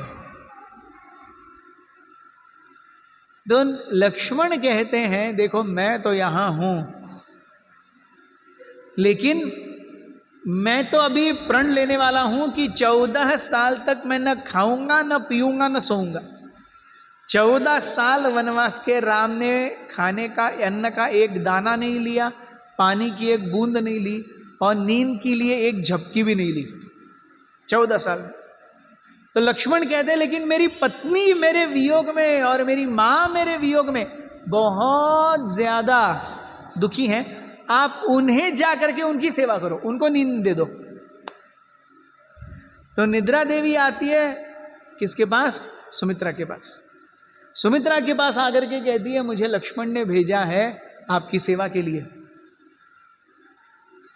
तो लक्ष्मण कहते हैं, देखो मैं तो यहां हूं, लेकिन मैं तो अभी प्रण लेने वाला हूं कि 14 साल तक मैं न खाऊंगा, न पीऊंगा, न सोऊंगा। 14 साल वनवास के राम ने खाने का, अन्न का एक दाना नहीं लिया, पानी की एक बूंद नहीं ली, और नींद के लिए एक झपकी भी नहीं ली 14 साल। तो लक्ष्मण कहते हैं, लेकिन मेरी पत्नी मेरे वियोग में और मेरी मां मेरे वियोग में बहुत ज्यादा दुखी हैं, आप उन्हें जा करके उनकी सेवा करो, उनको नींद दे दो। तो निद्रा देवी आती है किसके पास? सुमित्रा के पास। सुमित्रा के पास आकर के कहती है, मुझे लक्ष्मण ने भेजा है आपकी सेवा के लिए।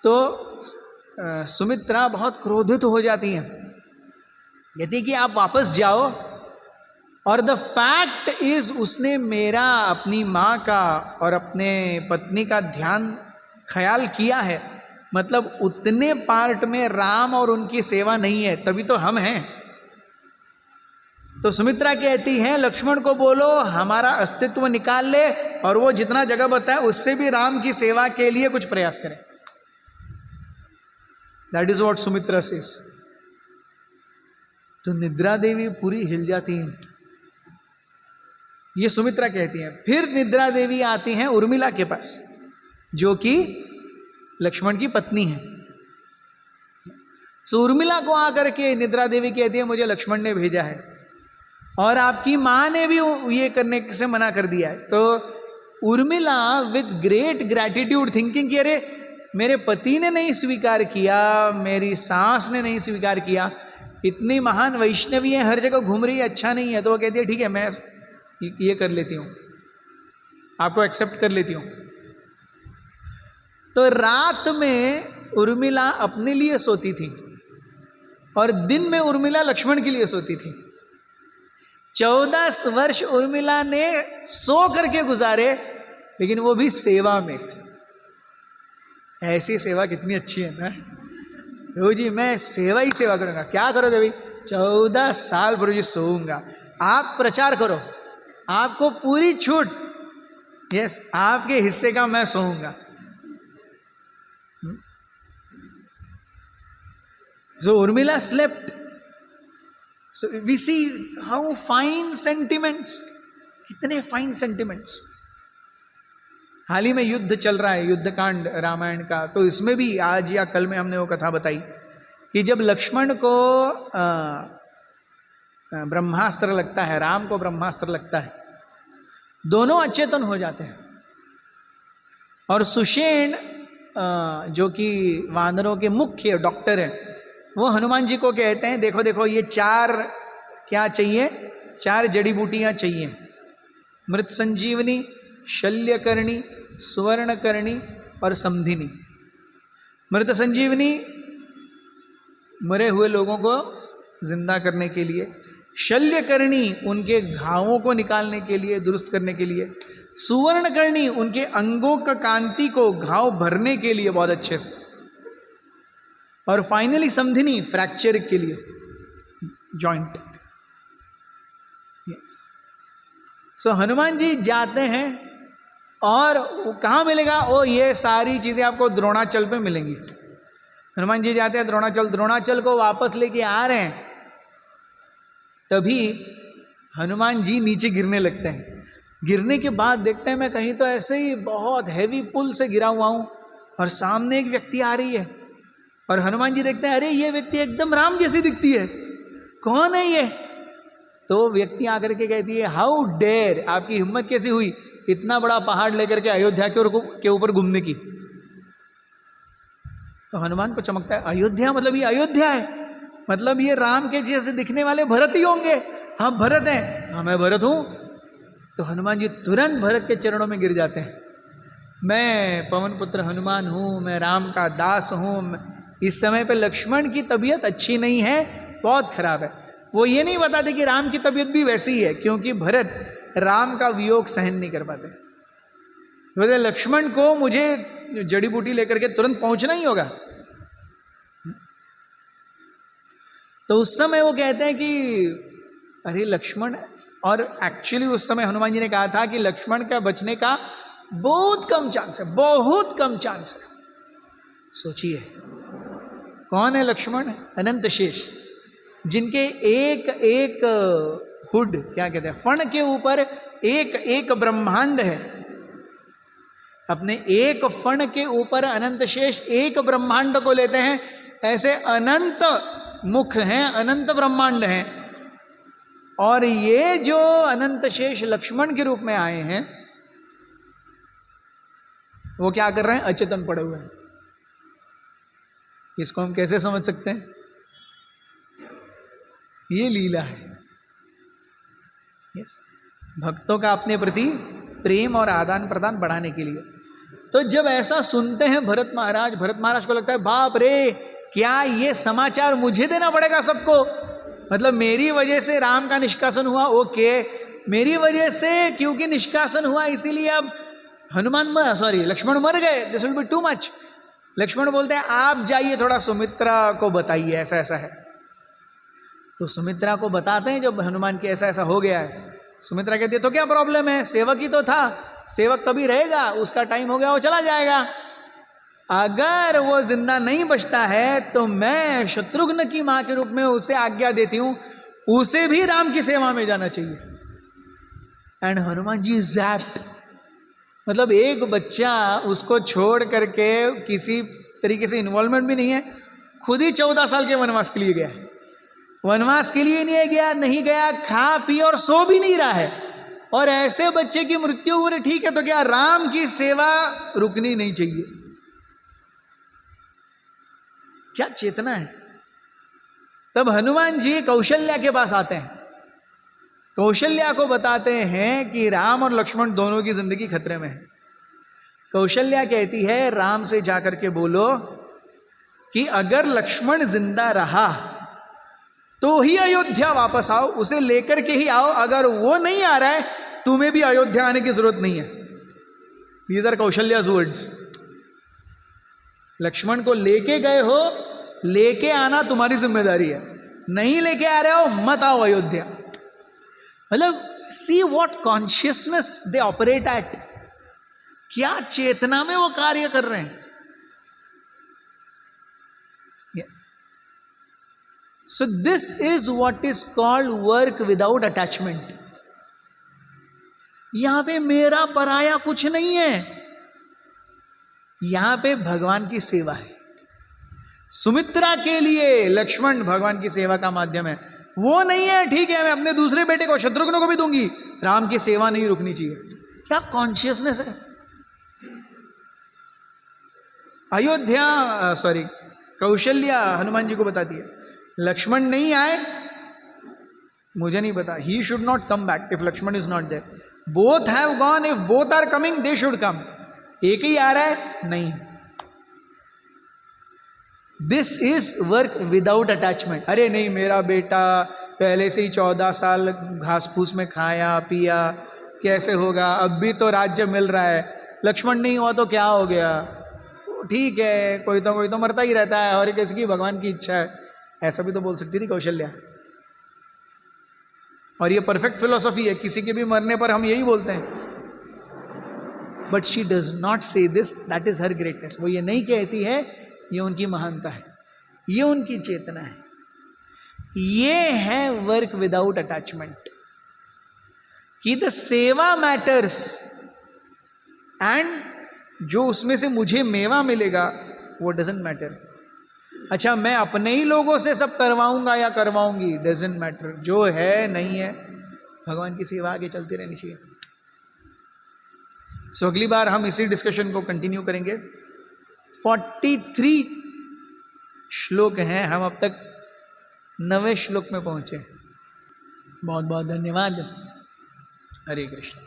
तो सुमित्रा बहुत क्रोधित हो जाती हैं, कहती कि आप वापस जाओ, और द फैक्ट इज उसने मेरा, अपनी माँ का और अपने पत्नी का ध्यान ख्याल किया है, मतलब उतने पार्ट में राम और उनकी सेवा नहीं है, तभी तो हम हैं। तो सुमित्रा कहती है, लक्ष्मण को बोलो हमारा अस्तित्व निकाल ले, और वो जितना जगह बताए उससे भी राम की सेवा के लिए कुछ प्रयास करें। That is what Sumitra says. तो निद्रा देवी पूरी हिल जाती हैं, ये सुमित्रा कहती हैं। फिर निद्रा देवी आती हैं उर्मिला के पास, जो कि लक्ष्मण की पत्नी है। सो उर्मिला को आकर के निद्रा देवी कहती है, मुझे लक्ष्मण ने भेजा है, और आपकी मां ने भी ये करने से मना कर दिया है। तो Urmila with great gratitude thinking कि अरे मेरे पति ने नहीं स्वीकार किया, मेरी सास ने नहीं स्वीकार किया, इतनी महान वैष्णवी है, हर जगह घूम रही है, अच्छा नहीं है। तो वो कहती है, ठीक है मैं ये कर लेती हूँ, आपको एक्सेप्ट कर लेती हूँ। तो रात में उर्मिला अपने लिए सोती थी, और दिन में उर्मिला लक्ष्मण के लिए सोती थी। 14 वर्ष उर्मिला ने सो करके गुजारे, लेकिन वो भी सेवा में। ऐसी सेवा कितनी अच्छी है ना। प्रभु जी मैं सेवा ही सेवा करूंगा। क्या करोगे भाई? 14 साल प्रभु जी सोऊंगा। आप प्रचार करो, आपको पूरी छूट, यस आपके हिस्से का मैं सोऊंगा। So Urmila slept. So we see how fine sentiments, कितने फाइन सेंटिमेंट्स। हाल ही में युद्ध चल रहा है, युद्धकांड रामायण का, तो इसमें भी आज या कल में हमने वो कथा बताई कि जब लक्ष्मण को ब्रह्मास्त्र लगता है, राम को ब्रह्मास्त्र लगता है, दोनों अचेतन हो जाते हैं, और सुषेण जो कि वानरों के मुख्य डॉक्टर हैं, वो हनुमान जी को कहते हैं, देखो देखो ये 4 क्या चाहिए, 4 जड़ी बूटियां चाहिए, मृत संजीवनी, शल्यकर्णी, सुवर्णकर्णी और समधिनी। मृत संजीवनी मरे हुए लोगों को जिंदा करने के लिए, शल्यकर्णी उनके घावों को निकालने के लिए, दुरुस्त करने के लिए, सुवर्णकर्णी उनके अंगों का कांति को, घाव भरने के लिए बहुत अच्छे से, और फाइनली समधिनी फ्रैक्चर के लिए, जॉइंट। यस। सो हनुमान जी जाते हैं, और कहाँ मिलेगा? ओ ये सारी चीज़ें आपको द्रोणाचल पे मिलेंगी। हनुमान जी जाते हैं द्रोणाचल को वापस लेके आ रहे हैं, तभी हनुमान जी नीचे गिरने लगते हैं। गिरने के बाद देखते हैं मैं कहीं तो ऐसे ही बहुत हैवी पुल से गिरा हुआ हूं और सामने एक व्यक्ति आ रही है और हनुमान जी देखते हैं अरे ये व्यक्ति एकदम राम जैसी दिखती है, कौन है ये? तो व्यक्ति आकर के कहती है हाउ डेयर, आपकी हिम्मत कैसी हुई इतना बड़ा पहाड़ लेकर के अयोध्या के ऊपर घूमने की? तो हनुमान को चमकता है अयोध्या मतलब ये अयोध्या है, मतलब ये राम के जैसे दिखने वाले भरत ही होंगे। हाँ भरत हैं, हाँ मैं भरत हूं। तो हनुमान जी तुरंत भरत के चरणों में गिर जाते हैं, मैं पवन पुत्र हनुमान हूं, मैं राम का दास हूं। इस समय पे लक्ष्मण की तबीयत अच्छी नहीं है, बहुत खराब है। वो ये नहीं बताते कि राम की तबीयत भी वैसी ही है, क्योंकि भरत राम का वियोग सहन नहीं कर पाते। बोले लक्ष्मण को मुझे जड़ी बूटी लेकर के तुरंत पहुंचना ही होगा। तो उस समय वो कहते हैं कि अरे लक्ष्मण, और एक्चुअली उस समय हनुमान जी ने कहा था कि लक्ष्मण का बचने का बहुत कम चांस है, बहुत कम चांस है। सोचिए कौन है लक्ष्मण? अनंत शेष, जिनके एक एक हुड क्या कहते हैं फण के ऊपर एक एक ब्रह्मांड है। अपने एक फण के ऊपर अनंत शेष एक ब्रह्मांड को लेते हैं, ऐसे अनंत मुख हैं, अनंत ब्रह्मांड हैं। और ये जो अनंत शेष लक्ष्मण के रूप में आए हैं वो क्या कर रहे हैं? अचेतन पड़े हुए हैं। इसको हम कैसे समझ सकते हैं? ये लीला है। यस, भक्तों का अपने प्रति प्रेम और आदान प्रदान बढ़ाने के लिए। तो जब ऐसा सुनते हैं भरत महाराज को लगता है बाप रे, क्या ये समाचार मुझे देना पड़ेगा सबको? मतलब मेरी वजह से राम का निष्कासन हुआ, ओके, मेरी वजह से क्योंकि निष्कासन हुआ इसीलिए अब लक्ष्मण मर गए, this will be too much. Lakshman बोलते हैं आप जाइए थोड़ा सुमित्रा को बताइए ऐसा ऐसा है। तो सुमित्रा को बताते हैं जब हनुमान के ऐसा ऐसा हो गया है। सुमित्रा कहती है तो क्या प्रॉब्लम है, सेवक ही तो था, सेवक कभी रहेगा, उसका टाइम हो गया वो चला जाएगा। अगर वो जिंदा नहीं बचता है तो मैं शत्रुघ्न की मां के रूप में उसे आज्ञा देती हूं, उसे भी राम की सेवा में जाना चाहिए। एंड हनुमान जी ज़ैप्ट, मतलब एक बच्चा उसको छोड़ करके किसी तरीके से इन्वॉल्वमेंट भी नहीं है, खुद ही 14 साल के वनवास के लिए गया है। वनवास के लिए नहीं गया, खा पी और सो भी नहीं रहा है, और ऐसे बच्चे की मृत्यु हो रही, ठीक है, तो क्या राम की सेवा रुकनी नहीं चाहिए? क्या चेतना है। तब हनुमान जी कौशल्या के पास आते हैं, कौशल्या को बताते हैं कि राम और लक्ष्मण दोनों की जिंदगी खतरे में है। कौशल्या कहती है राम से जाकर के बोलो कि अगर लक्ष्मण जिंदा रहा तो ही अयोध्या वापस आओ, उसे लेकर के ही आओ, अगर वो नहीं आ रहा है तुम्हें भी अयोध्या आने की जरूरत नहीं है। These are Kaushalya's words. Lakshman को लेके गए हो, लेके आना तुम्हारी जिम्मेदारी है, नहीं लेके आ रहे हो मत आओ अयोध्या। मतलब see what consciousness they operate at, क्या चेतना में वो कार्य कर रहे हैं। Yes, so this is what is called work without attachment. यहां पे मेरा पराया कुछ नहीं है, यहां पे भगवान की सेवा है। सुमित्रा के लिए लक्ष्मण भगवान की सेवा का माध्यम है, वो नहीं है ठीक है मैं अपने दूसरे बेटे को शत्रुघ्न को भी दूंगी, राम की सेवा नहीं रुकनी चाहिए। क्या कॉन्शियसनेस है। कौशल्या हनुमान जी को बताती है लक्ष्मण नहीं आए मुझे नहीं पता, he should not come back if Lakshman is not there, both have gone, if both are coming they should come. एक ही आ रहा है नहीं। This is work without attachment. अरे नहीं मेरा बेटा पहले से ही 14 साल घास फूस में खाया पिया, कैसे होगा, अब भी तो राज्य मिल रहा है, लक्ष्मण नहीं हुआ तो क्या हो गया, ठीक है कोई तो मरता ही रहता है और किसी की भगवान की इच्छा है, ऐसा भी तो बोल सकती थी कौशल्या। और ये परफेक्ट फिलॉसफी है, किसी के भी मरने पर हम यही बोलते हैं। बट शी डज नॉट से this, that is her greatness. वो ये नहीं कहती है, ये उनकी महानता है, ये उनकी चेतना है, ये है वर्क विदाउट अटैचमेंट। कि द सेवा मैटर्स एंड जो उसमें से मुझे मेवा मिलेगा वो डजंट मैटर। अच्छा, मैं अपने ही लोगों से सब करवाऊंगा या करवाऊंगी, डजंट मैटर, जो है नहीं है, भगवान की सेवा आगे चलती रहनी चाहिए। सो अगली बार हम इसी डिस्कशन को कंटिन्यू करेंगे। 43 श्लोक हैं, हम अब तक 9वें श्लोक में पहुंचे। बहुत बहुत धन्यवाद। हरे कृष्ण।